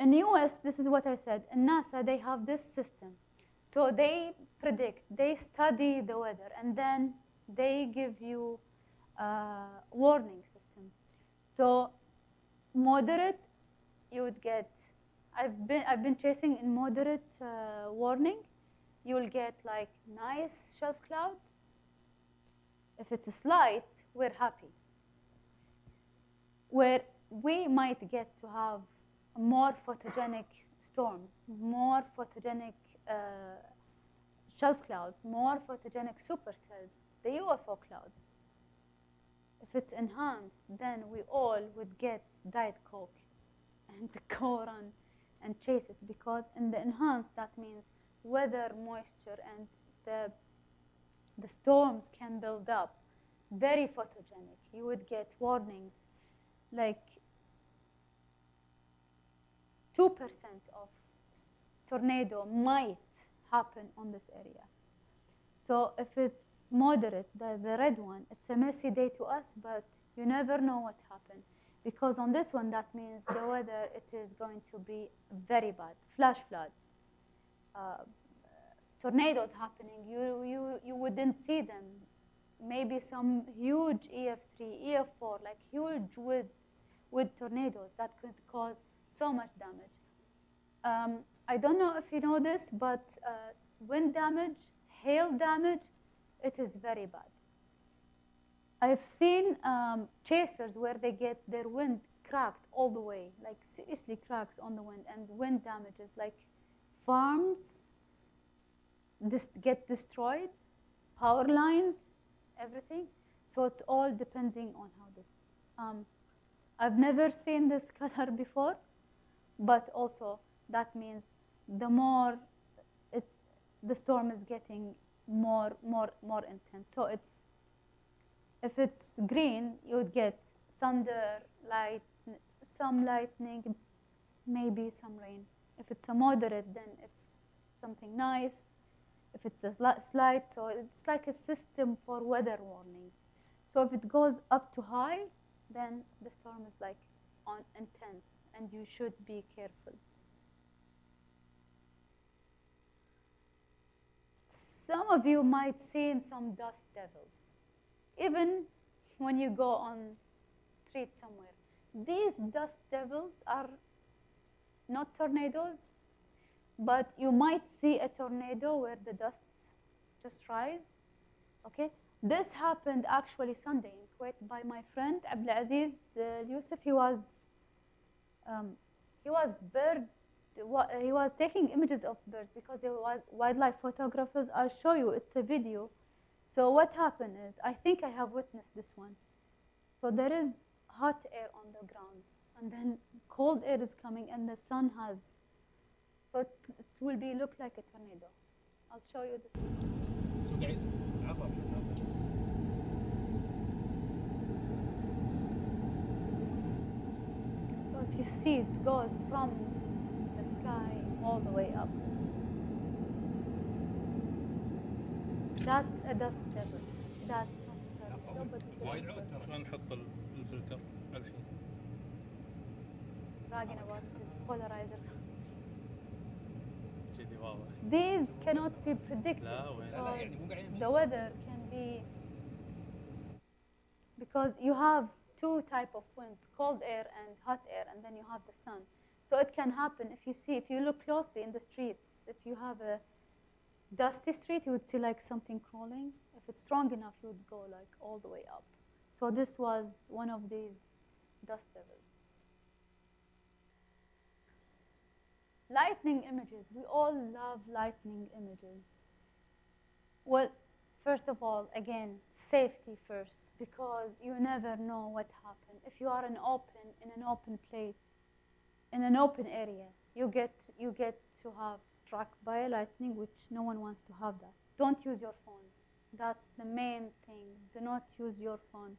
In the US, this is what I said. In NASA, they have this system. So they predict, they study the weather, and then they give you a warning system. So moderate, you would get, I've been chasing in moderate warning. You will get like nice shelf clouds. If it is light, we're happy. Where we might get to have more photogenic storms, more photogenic shelf clouds, more photogenic supercells, the UFO clouds. If it's enhanced, then we all would get Diet Coke and go run and chase it, because in the enhanced, that means weather, moisture, and the storms can build up. Very photogenic. You would get warnings like 2% of tornado might happen on this area. So if it's moderate, the red one, it's a messy day to us, but you never know what happened. Because on this one, that means the weather, it is going to be very bad. Flash flood. Tornadoes happening, you wouldn't see them. Maybe some huge EF3, EF4, like huge with tornadoes that could cause so much damage. I don't know if you know this, but wind damage, hail damage, it is very bad. I've seen chasers where they get their wind cracked all the way, like seriously cracks on the wind, and wind damages, like farms get destroyed, power lines, everything. So it's all depending on how this. I've never seen this color before, but also that means the more it's the storm is getting more intense. So it's if it's green, you would get thunder, some lightning, maybe some rain. If it's a moderate, then it's something nice. If it's a slight, so it's like a system for weather warnings. So if it goes up to high, then the storm is like on intense, and you should be careful. Some of you might see some dust devils, even when you go on street somewhere. These dust devils are not tornadoes, but you might see a tornado where the dust just rise. Okay, this happened actually Sunday in Kuwait by my friend Abdulaziz Yusuf. He was taking images of birds because he was wildlife photographers. I'll show you. It's a video. So what happened is, I think I have witnessed this one. So there is hot air on the ground, and then cold air is coming, and the sun has. So it will look like a tornado. I'll show you this one. So guys, So if you see, it goes from the sky all the way up. That's a dust devil. That's not a tornado, but it's a وايد dust عود devil. ترى نحط الفلتر الحين. Bragging about his polarizer. كذي واضح. These cannot be predicted. لا وين. because لا يعني مو قاعد يمشي. the weather can be, because you have two type of winds, cold air and hot air, and then you have the sun. So it can happen if you look closely in the streets. If you have a dusty street, you would see like something crawling. If it's strong enough, you would go like all the way up. So this was one of these dust devils. Lightning images. We all love lightning images. Well, first of all, again, safety first, because you never know what happened. If you are in an open place, in an open area, you get to have struck by a lightning, which no one wants to have that. Don't use your phone. That's the main thing. Do not use your phone.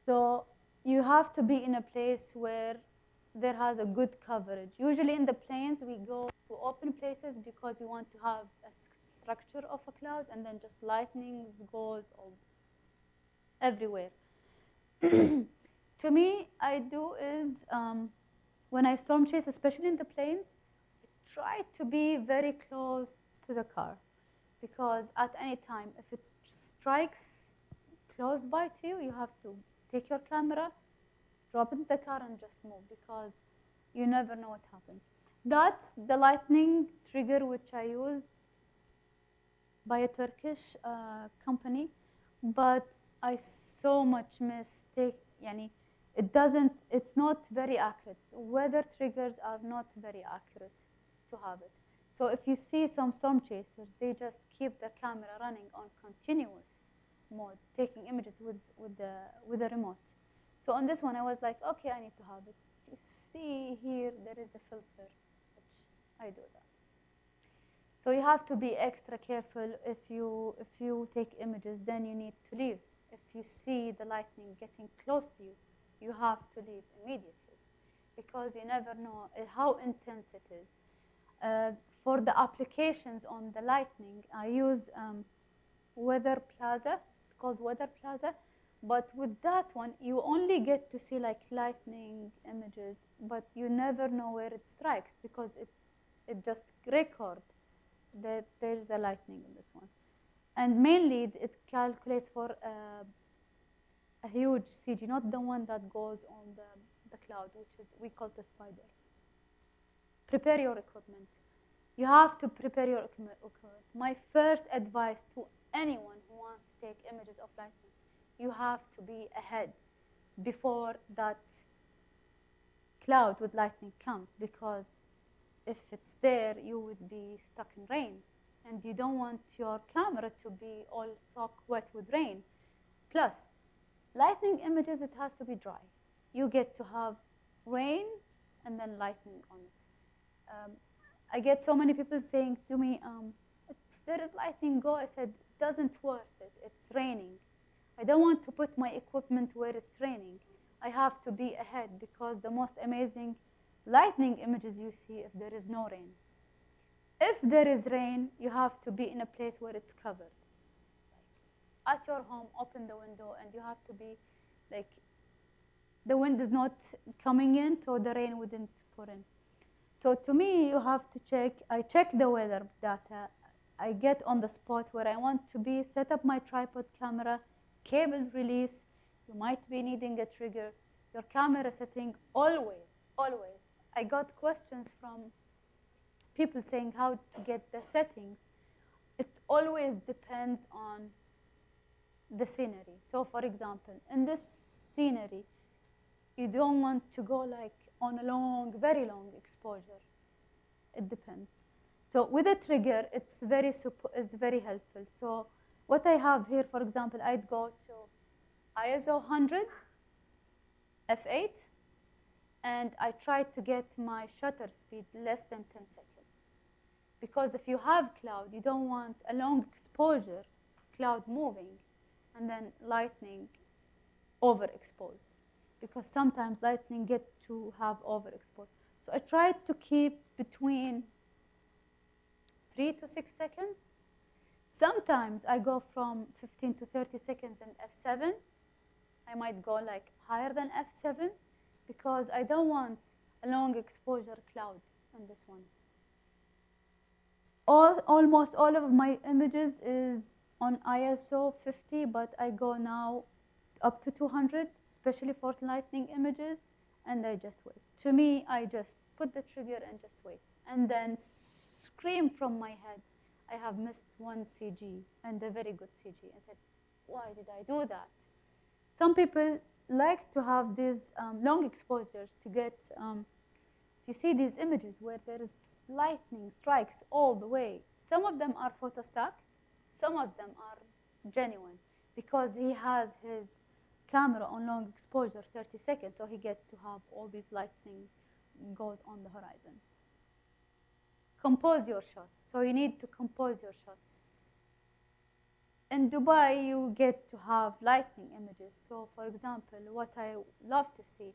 So you have to be in a place where there has a good coverage. Usually in the plains, we go to open places because we want to have a structure of a cloud, and then just lightning goes all everywhere. To me, I do is when I storm chase, especially in the plains, I try to be very close to the car, because at any time, if it strikes close by to you, you have to take your camera, drop it in the car, and just move, because you never know what happens. That's the lightning trigger which I use by a Turkish company, but I so much mistake. It's not very accurate. Weather triggers are not very accurate to have it. So if you see some storm chasers, they just keep the camera running on continuous mode, taking images with the remote. So on this one, I was like, okay, I need to have it. You see here, there is a filter, which I do that. So you have to be extra careful. If you take images, then you need to leave. If you see the lightning getting close to you, you have to leave immediately, because you never know how intense it is. For the applications on the lightning, I use Weather Plaza. It's called Weather Plaza. But with that one, you only get to see like lightning images, but you never know where it strikes, because it just records that there is a lightning in this one. And mainly, it calculates for a huge CG, not the one that goes on the cloud, which is we call the spider. Prepare your equipment. You have to prepare your equipment. My first advice to anyone who wants to take images of lightning, you have to be ahead before that cloud with lightning comes, because if it's there, you would be stuck in rain, and you don't want your camera to be all soaked wet with rain. Plus, lightning images, it has to be dry. You get to have rain and then lightning on it. I get so many people saying to me, there is lightning, go. I said, it doesn't worth it. It's raining. I don't want to put my equipment where it's raining. I have to be ahead, because the most amazing lightning images you see if there is no rain. If there is rain, you have to be in a place where it's covered. Like at your home, open the window, and you have to be like, the wind is not coming in, so the rain wouldn't pour in. So to me, you have to check. I check the weather data. I get on the spot where I want to be, set up my tripod camera, cable release. You might be needing a trigger. Your camera setting, always, always. I got questions from people saying how to get the settings. It always depends on the scenery. So for example, in this scenery, you don't want to go like on a long, very long exposure. It depends. So with a trigger, it's very helpful. So what I have here, for example, I'd go to ISO 100, f8, and I try to get my shutter speed less than 10 seconds. Because if you have cloud, you don't want a long exposure, cloud moving, and then lightning overexposed. Because sometimes lightning get to have overexposed. So I try to keep between 3 to 6 seconds. Sometimes I go from 15 to 30 seconds in f7. I might go like higher than f7, because I don't want a long exposure cloud in this one. Almost all of my images is on ISO 50, but I go now up to 200, especially for lightning images, and I just wait. To me, I just put the trigger and just wait, and then scream from my head, I have missed one CG, and a very good CG. I said, why did I do that? Some people like to have these long exposures to get, you see these images where there is lightning strikes all the way. Some of them are photostock, some of them are genuine, because he has his camera on long exposure, 30 seconds, so he gets to have all these lightning goes on the horizon. Compose your shot. So you need to compose your shot. In Dubai, you get to have lightning images. So for example, what I love to see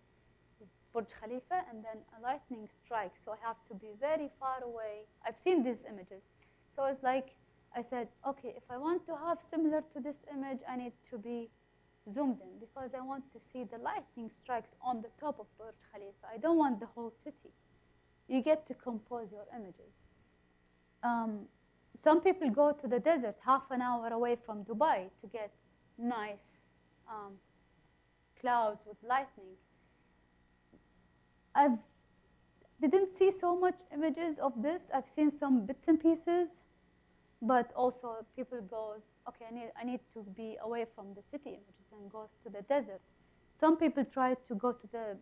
is Burj Khalifa, and then a lightning strikes. So I have to be very far away. I've seen these images. So it's like, I said, okay, if I want to have similar to this image, I need to be zoomed in, because I want to see the lightning strikes on the top of Burj Khalifa. I don't want the whole city. You get to compose your images. Some people go to the desert half an hour away from Dubai to get nice clouds with lightning. I didn't see so much images of this. I've seen some bits and pieces, but also people goes, okay, I need to be away from the city images, and goes to the desert. Some people try to go to the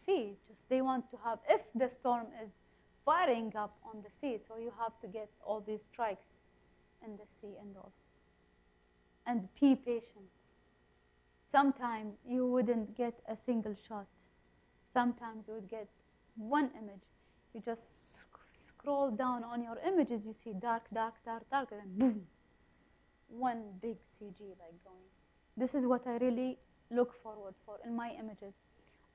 sea. Just they want to have, if the storm is firing up on the sea, so you have to get all these strikes in the sea and all. And be patient. Sometimes you wouldn't get a single shot. Sometimes you would get one image. You just scroll down on your images, you see dark, dark, dark, dark, and then boom, one big CG like going. This is what I really look forward for in my images.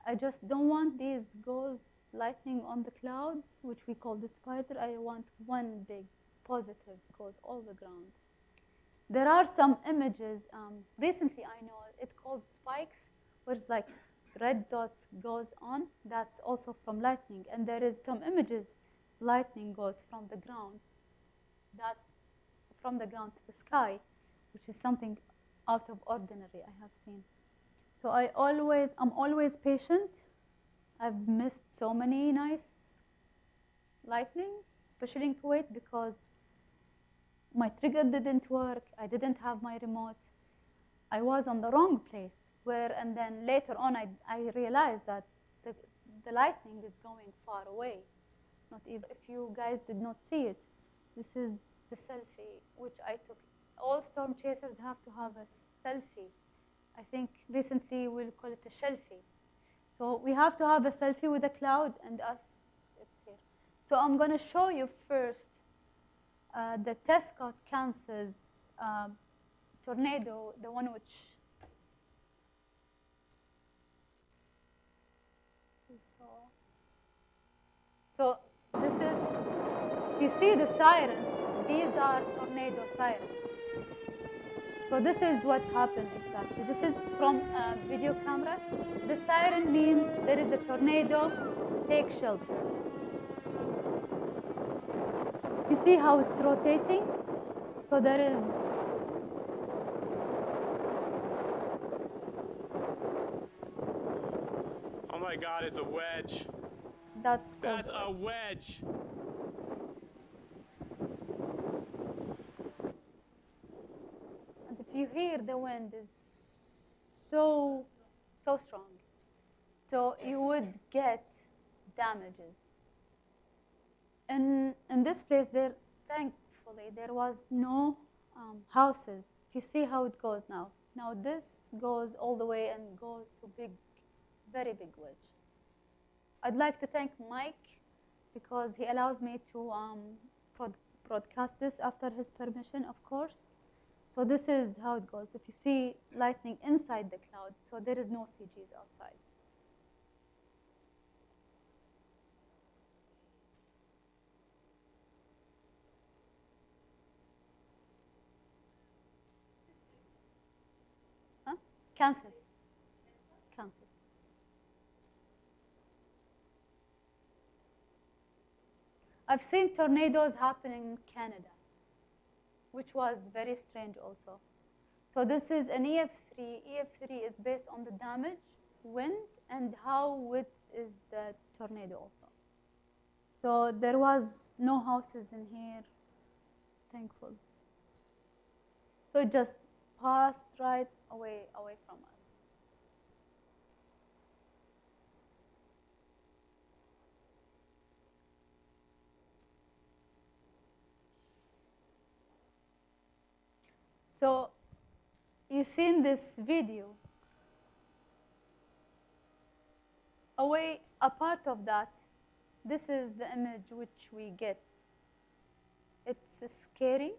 I just don't want these goes lightning on the clouds, which we call the spider. I want one big positive goes all the ground. There are some images, recently I know, it's called spikes, where it's like red dots goes on. That's also from lightning. And there is some images, lightning goes from the ground, that from the ground to the sky, which is something out of ordinary I have seen. So I'm always patient. I've missed so many nice lightning, especially in Kuwait, because my trigger didn't work. I didn't have my remote. I was on the wrong place. And then later on, I realized that the lightning is going far away. Not even if you guys did not see it. This is the selfie which I took. All storm chasers have to have a selfie. I think recently we'll call it a shelfie. So we have to have a selfie with the cloud and us. It's here. So I'm going to show you first the Tescott, Kansas tornado, the one which you saw. So this is, you see the sirens, these are tornado sirens. So this is what happened exactly. This is from a video camera. The siren means there is a tornado, take shelter. You see how it's rotating? So there is, oh my God, it's a wedge. that's a wedge. and if you hear the wind is so strong. So you would get damages. In this place, thankfully, there was no houses. You see how it goes now. Now this goes all the way and goes to very big wedge. I'd like to thank Mike because he allows me to broadcast this after his permission, of course. So this is how it goes. If you see lightning inside the cloud, so there is no CGs outside. Kansas. I've seen tornadoes happening in Canada, which was very strange also. So this is an EF3. EF3 is based on the damage, wind, and how wet is the tornado also. So there was no houses in here, thankful. So it just passed right away from us. So you see in this video, a part of that, this is the image which we get. It's scary.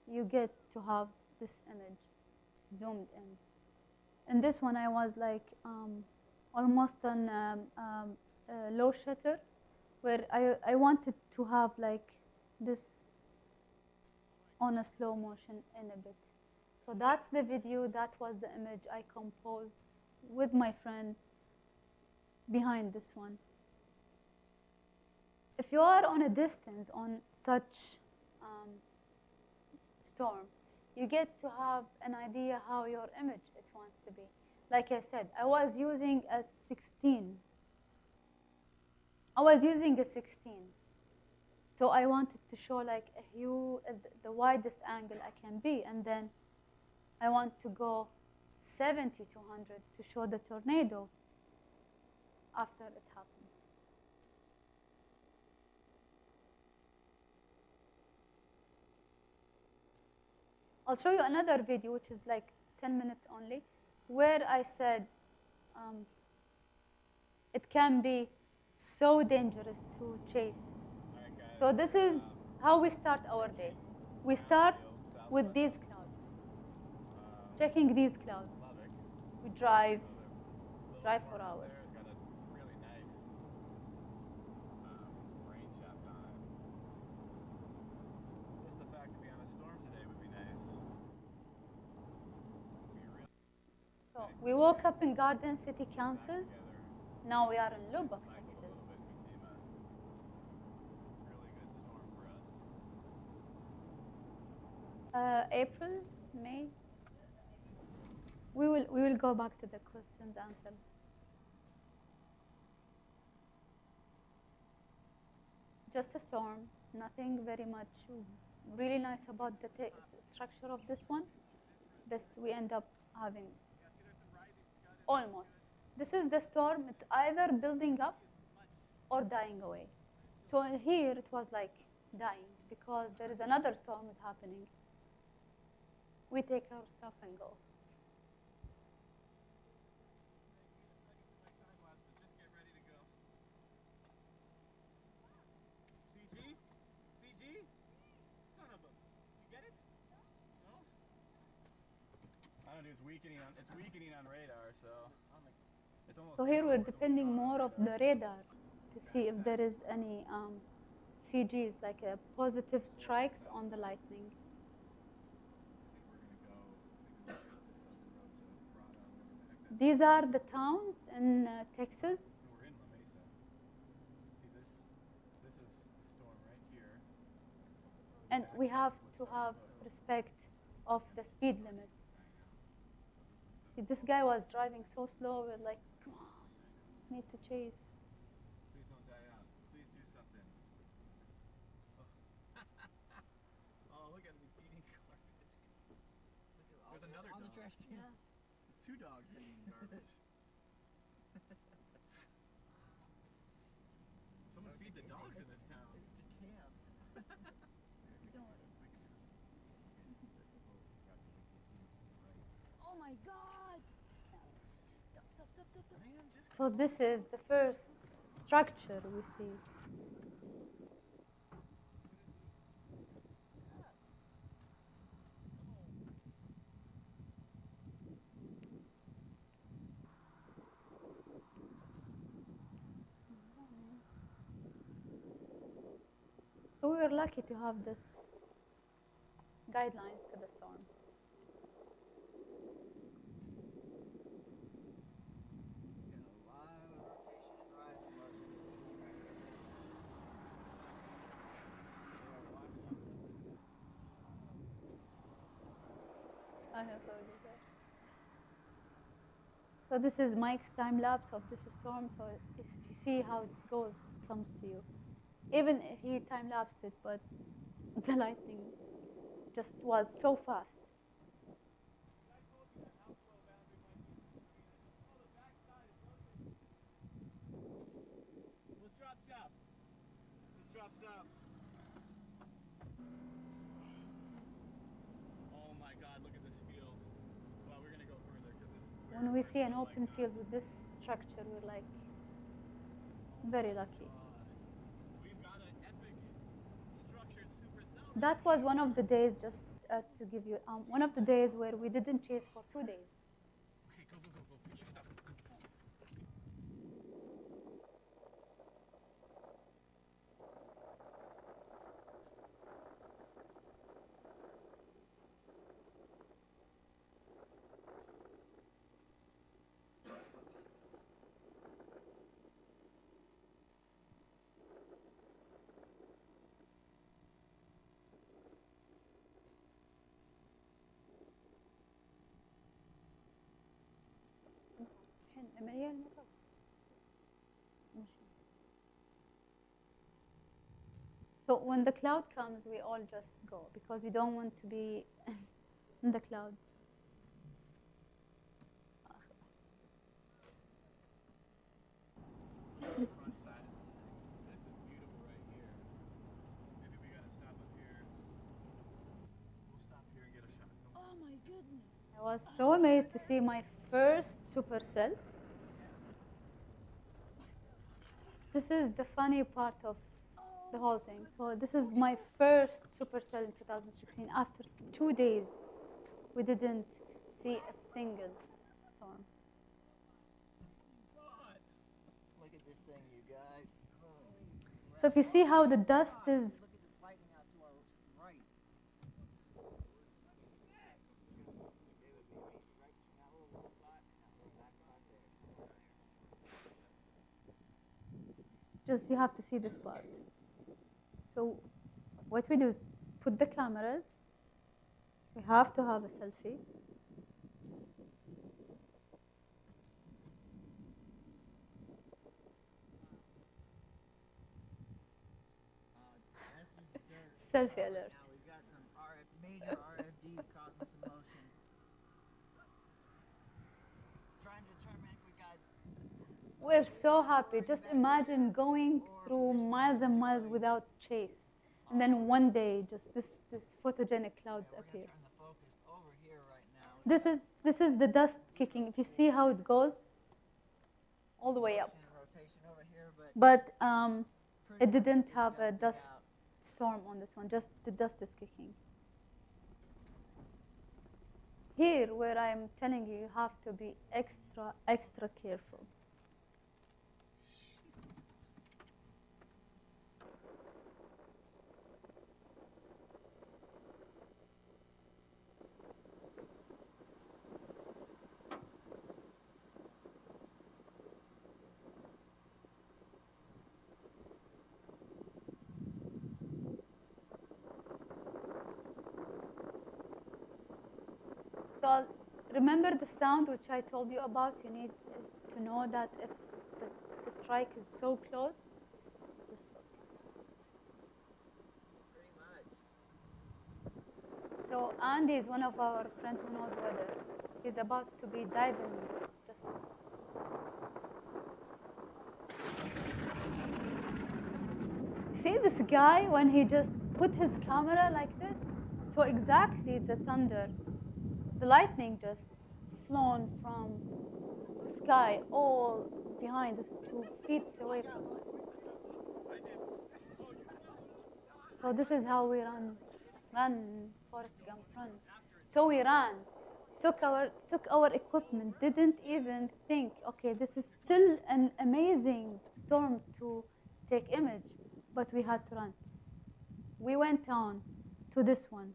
You get to have this image zoomed in. In this one, I was like almost on low shutter, where I wanted to have like this on a slow motion in a bit. So that's the video, that was the image I composed with my friends behind this one. If you are on a distance on such storm, you get to have an idea how your image it wants to be. Like I said, I was using a 16. So I wanted to show like the widest angle I can be, and then I want to go 70 to 100 to show the tornado after it happened. I'll show you another video, which is like 10 minutes only, where I said it can be so dangerous to chase. So this is how we start our day. We start with these clouds, checking these clouds. We drive for hours. Got a really nice rain shaft on it. Just the fact to be on a storm today would be nice. So we woke up in Garden City, Kansas. Now we are in Lubbock, Texas. April, May. We will go back to the questions and answers. just a storm, nothing very much really nice about the structure of this one. This we end up having almost. This is the storm, it's either building up or dying away. So here it was like dying because there is another storm is happening. We take our stuff and go. CG? Son of a... Did you get it? No? I don't know, it's weakening on radar, so... It's almost So here we're depending more of the radar to see if there is any CGs, like positive strikes on the lightning. These are the towns in Texas. We're in La Mesa. See this? This is the storm right here. And we have to have respect of the speed limits. See, this guy was driving so slow, we're like, come on, need to chase. Please don't die out. Please do something. Oh, look at him, he's eating garbage. There's another dog. On the trash can. Yeah. There's two dogs eating garbage. Someone feed the dogs in this town. It's a camp. Oh my God! Man, just So this is the first structure we see. So we were lucky to have this guidelines to the storm. I have already that. So this is Mike's time lapse of this storm. So if you see how it goes, comes to you. Even if he time lapsed it, but the lightning just was so fast. Let's drop south. Let's drop south. Oh my God, look at this field. Well, we're gonna go further because it's... When we see an open field with this structure, we're like very lucky. We've got an epic structured supercell. That was one of the days, just to give you, one of the days where we didn't chase for 2 days. Okay, go. Get your stuff. So when the cloud comes, we all just go because we don't want to be in the clouds. Front side of this thing. This is beautiful right here. Maybe we gotta stop up here. We'll stop here and get a shot. Come on. Oh my goodness! I was so amazed to see my first supercell. This is the funny part of the whole thing. So this is my first supercell in 2016. After 2 days, we didn't see a single storm. Look at this thing, you guys. Holy So if you see how the dust God. is, Look at this lightning out to our right. just you have to see this part. So what we do is put the cameras. We have to have a selfie. Selfie alert. Now we've got some major RFD causing some motion. Trying to determine if we got. We're so happy. Just imagine going through miles and miles without chase. And then one day, just this photogenic clouds We're appear. gonna turn the focus over here right now. This is the dust kicking. If you see how it goes, all the way up. Rotation over here, But pretty it much didn't just have a dusting dust out. storm on this one. Just the dust is kicking. Here, where I'm telling you, you have to be extra careful. So remember the sound which I told you about? You need to know that if the strike is so close, just look. Pretty much. So Andy is one of our friends who knows weather. He's about to be diving. Just see this guy when he just put his camera like this? So exactly the thunder, the lightning just flown from the sky all behind us 2 feet away from us. So this is how we run Forrest Gump run. So we ran, took our equipment, didn't even think, okay, this is still an amazing storm to take image, but we had to run. We went on to this one,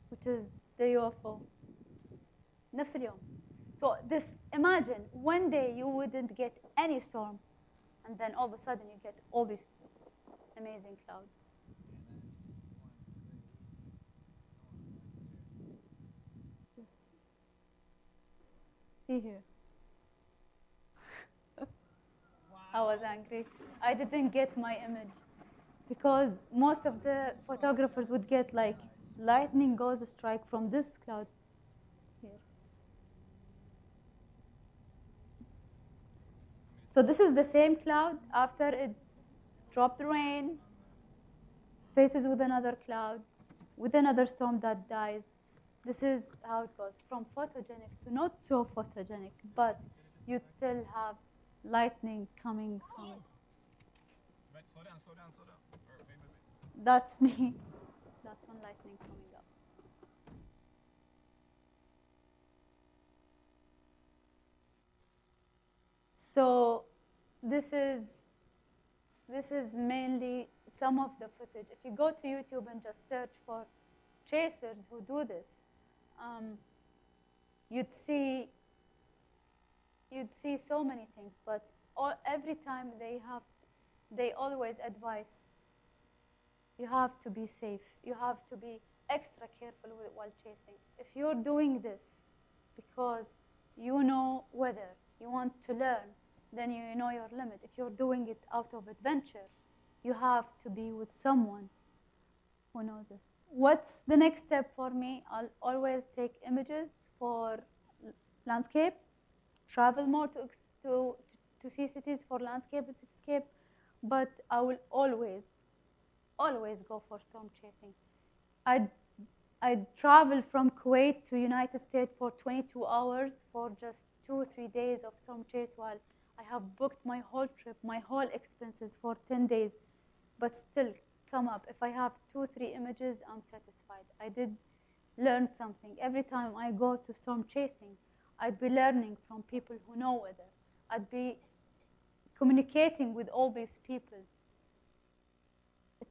which is the UFO. نفس اليوم. So this, imagine one day you wouldn't get any storm, and then all of a sudden you get all these amazing clouds. See here. I was angry. I didn't get my image because most of the photographers would get like lightning goes strike from this cloud here. So this is the same cloud after it dropped rain, faces with another cloud, with another storm that dies. This is how it goes from photogenic to not so photogenic, but you still have lightning coming from it. Right, slow down, slow down, slow down. Or wait. That's me. That's when lightning coming up. So this is mainly some of the footage. If you go to YouTube and just search for chasers who do this, you'd see so many things. But every time they always advise you have to be safe. You have to be extra careful while chasing. If you're doing this because you know weather, you want to learn, then you know your limit. If you're doing it out of adventure, you have to be with someone who knows this. What's the next step for me? I'll always take images for landscape, travel more to see cities for landscape and cityscape, but I will always go for storm chasing. I'd travel from Kuwait to United States for 22 hours for just 2-3 days of storm chase while I have booked my whole trip, my whole expenses for 10 days, but still come up. If I have 2-3 images, I'm satisfied. I did learn something. Every time I go to storm chasing, I'd be learning from people who know weather. I'd be communicating with all these people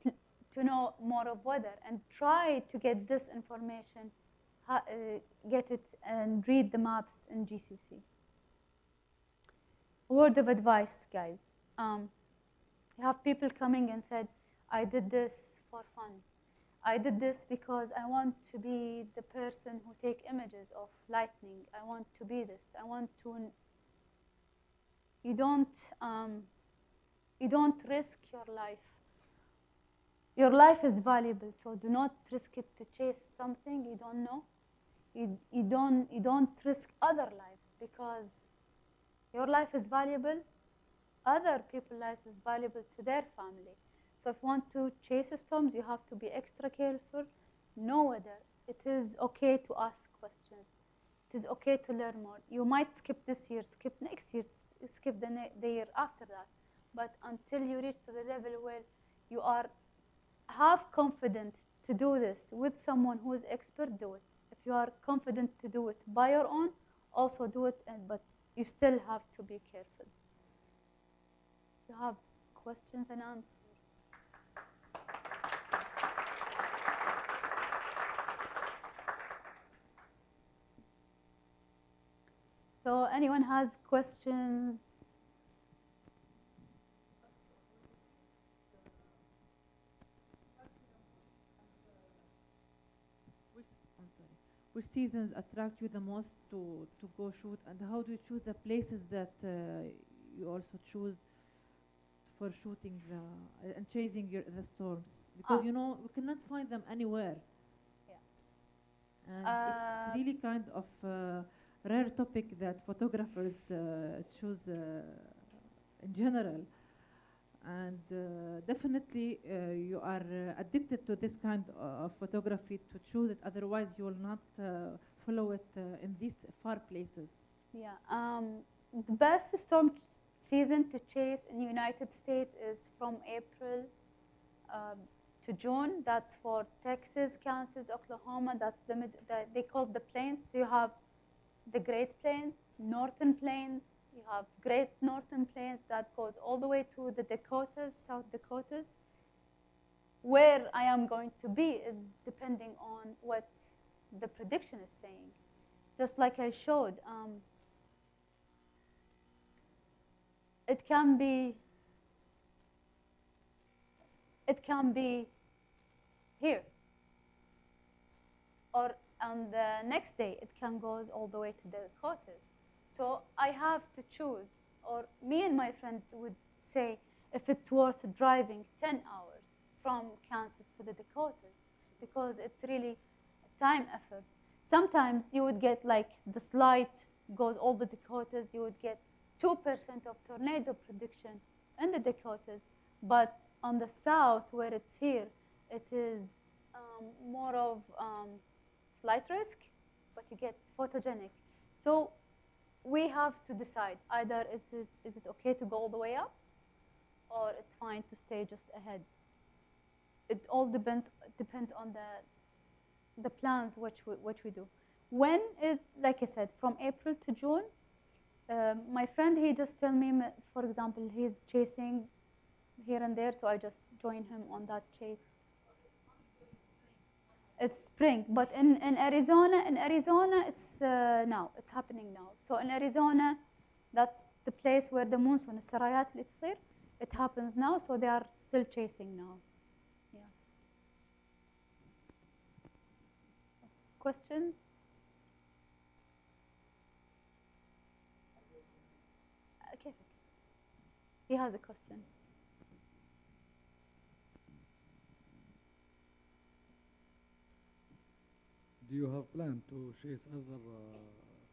to know more of weather and try to get this information, get it and read the maps in GCC. Word of advice, guys. You have people coming and said, I did this for fun. I did this because I want to be the person who take images of lightning. I want to be this. I want to. You don't risk your life. Your life is valuable, so do not risk it to chase something you don't know. You don't risk other lives, because your life is valuable. Other people's lives is valuable to their family. So if you want to chase storms, you have to be extra careful. Know whether it is okay to ask questions. It is okay to learn more. You might skip this year, skip next year, skip the year after that. But until you reach to the level where you are have confidence to do this with someone who is expert, do it. If you are confident to do it by your own, also do it, but you still have to be careful. You have questions and answers. So anyone has questions? Which seasons attract you the most to go shoot, and how do you choose the places that you also choose for shooting and chasing the storms? Because we cannot find them anywhere. Yeah. And it's really kind of rare topic that photographers choose in general. And definitely you are addicted to this kind of photography to choose it, otherwise you will not follow it in these far places. Yeah, the best storm season to chase in the United States is from April to June. That's for Texas, Kansas, Oklahoma. That's they call the plains. So you have the Great Plains, Northern Plains. You have Great Northern Plains that goes all the way to the Dakotas, South Dakotas. Where I am going to be is depending on what the prediction is saying. Just like I showed, it can be here, or on the next day it can go all the way to the Dakotas. So I have to choose, or me and my friends would say if it's worth driving 10 hours from Kansas to the Dakotas, because it's really a time effort. Sometimes you would get like the slide goes all the Dakotas, you would get 2% of tornado prediction in the Dakotas, but on the south where it's here, it is more of slight risk, but you get photogenic. So we have to decide either is it okay to go all the way up, or it's fine to stay just ahead. It all depends on the plans which we do. When is, like I said, from April to June. My friend, he just tell me, for example, he's chasing here and there, so I just join him on that chase. It's spring, but in Arizona, it's now. It's happening now. So in Arizona, that's the place where the monsoon, السرايات اللي تصير, it happens now. So they are still chasing now. Yeah. Questions? Okay. He has a question. Do you have plan to chase other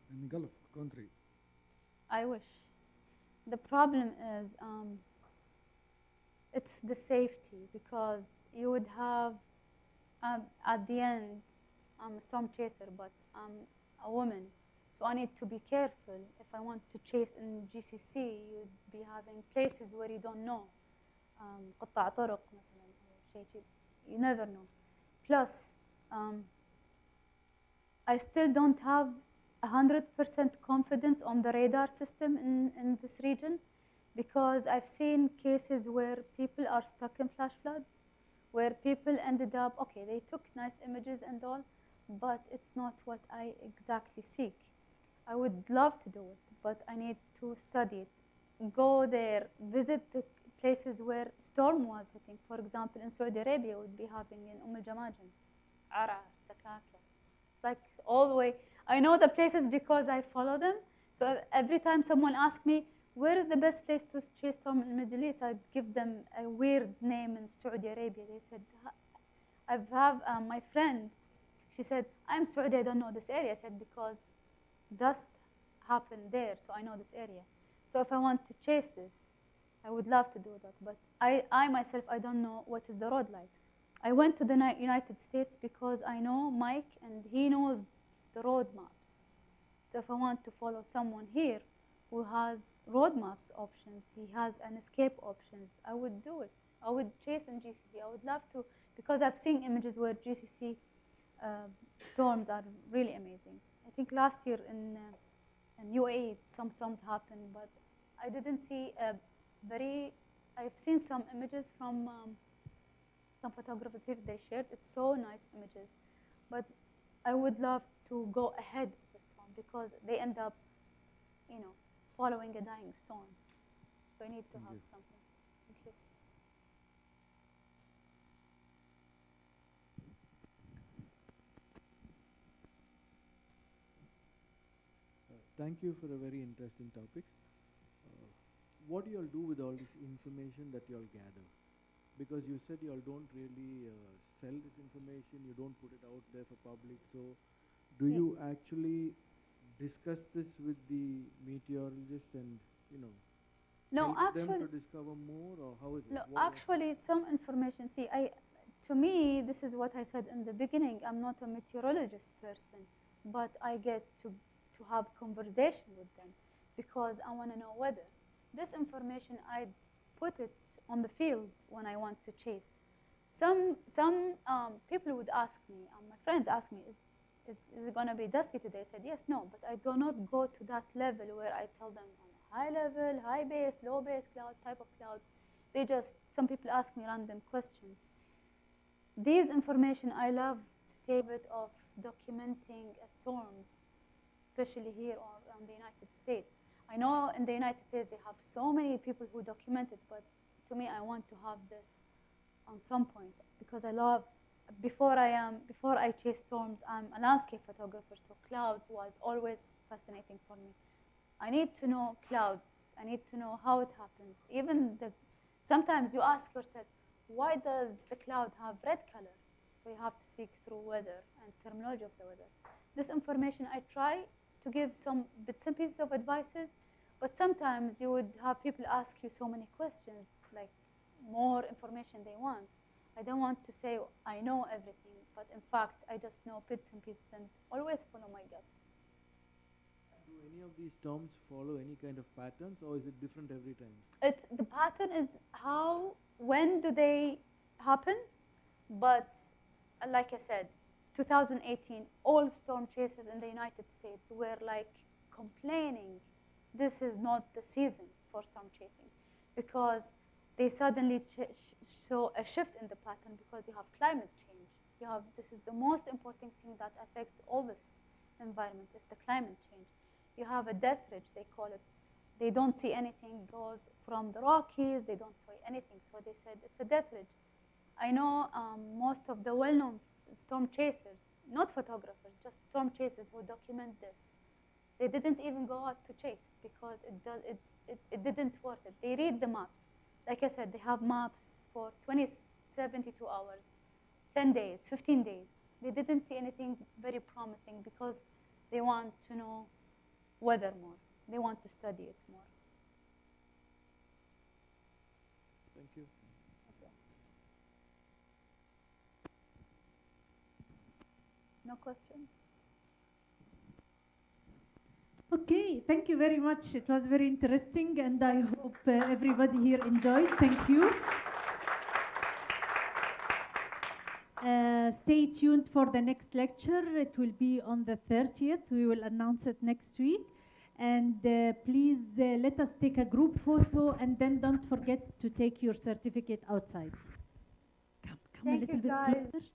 in Gulf country? I wish. The problem is it's the safety, because you would have at the end, I'm a storm chaser, but I'm a woman, so I need to be careful. If I want to chase in GCC, you'd be having places where you don't know. قطاع طرق مثلا أو شيء. You never know. Plus, I still don't have 100% confidence on the radar system in this region, because I've seen cases where people are stuck in flash floods, where people ended up, okay, they took nice images and all, but it's not what I exactly seek. I would love to do it, but I need to study it. Go there, visit the places where storm was hitting. For example, in Saudi Arabia, would be having in Al-Jamajim, Ara, Sakaka. It's like all the way. I know the places because I follow them. So every time someone asks me, where is the best place to chase storm in the Middle East? I'd give them a weird name in Saudi Arabia. They said, I have my friend, she said, I'm Saudi, I don't know this area. I said, because dust happened there, so I know this area. So if I want to chase this, I would love to do that. But I myself, I don't know what is the road like. I went to the United States because I know Mike and he knows the road maps. So if I want to follow someone here who has road maps options, he has an escape options, I would do it. I would chase in GCC. I would love to, because I've seen images where GCC storms are really amazing. I think last year in UAE some storms happened, but I didn't see I've seen some images from some photographers here they shared. It's so nice images, but I would love to go ahead of the storm because they end up, following a dying storm. So I need to have something. Thank you. Thank you for a very interesting topic. What do you all do with all this information that you all gather? Because you said you all don't really sell this information, you don't put it out there for public. So do you actually discuss this with the meteorologists and, No, help them actually, to discover more, or how is it? no, What- actually, some information. See, to me, this is what I said in the beginning. I'm not a meteorologist person, but I get to have conversation with them because I want to know weather. This information, I put it on the field when I want to chase. Some people would ask me, my friends ask me, is it going to be dusty today? I said, yes, no, but I do not go to that level where I tell them on a high level, high base, low base cloud, type of clouds. Some people ask me random questions. These information, I love to take it of documenting storms, especially here or in the United States. I know in the United States they have so many people who document it, but to me I want to have this on some point because I love, before I chase storms, I'm a landscape photographer, so clouds was always fascinating for me. I need to know clouds. I need to know how it happens. Sometimes you ask yourself, why does the cloud have red color? So you have to seek through weather and terminology of the weather. This information I try to give some bits and pieces of advices, but sometimes you would have people ask you so many questions, like more information they want. I don't want to say I know everything, but in fact I just know bits and pieces and always follow my guts. Do any of these storms follow any kind of patterns, or is it different every time? The pattern is when do they happen, but like I said, 2018, all storm chasers in the United States were like complaining this is not the season for storm chasing because they suddenly saw a shift in the pattern because you have climate change. This is the most important thing that affects all this environment is the climate change. You have a death ridge, they call it. They don't see anything goes from the Rockies, they don't see anything. So they said it's a death ridge. I know most of the well-known storm chasers, not photographers, just storm chasers who document this. They didn't even go out to chase because it didn't worth it. They read the maps. Like I said, they have maps for 72 hours, 10 days, 15 days. They didn't see anything very promising because they want to know weather more. They want to study it more. Thank you. Okay. No questions? Okay, thank you very much. It was very interesting, and I hope everybody here enjoyed. Thank you. Stay tuned for the next lecture. It will be on the 30th. We will announce it next week. And please let us take a group photo, and then don't forget to take your certificate outside. Come a Thank little you, bit guys. closer.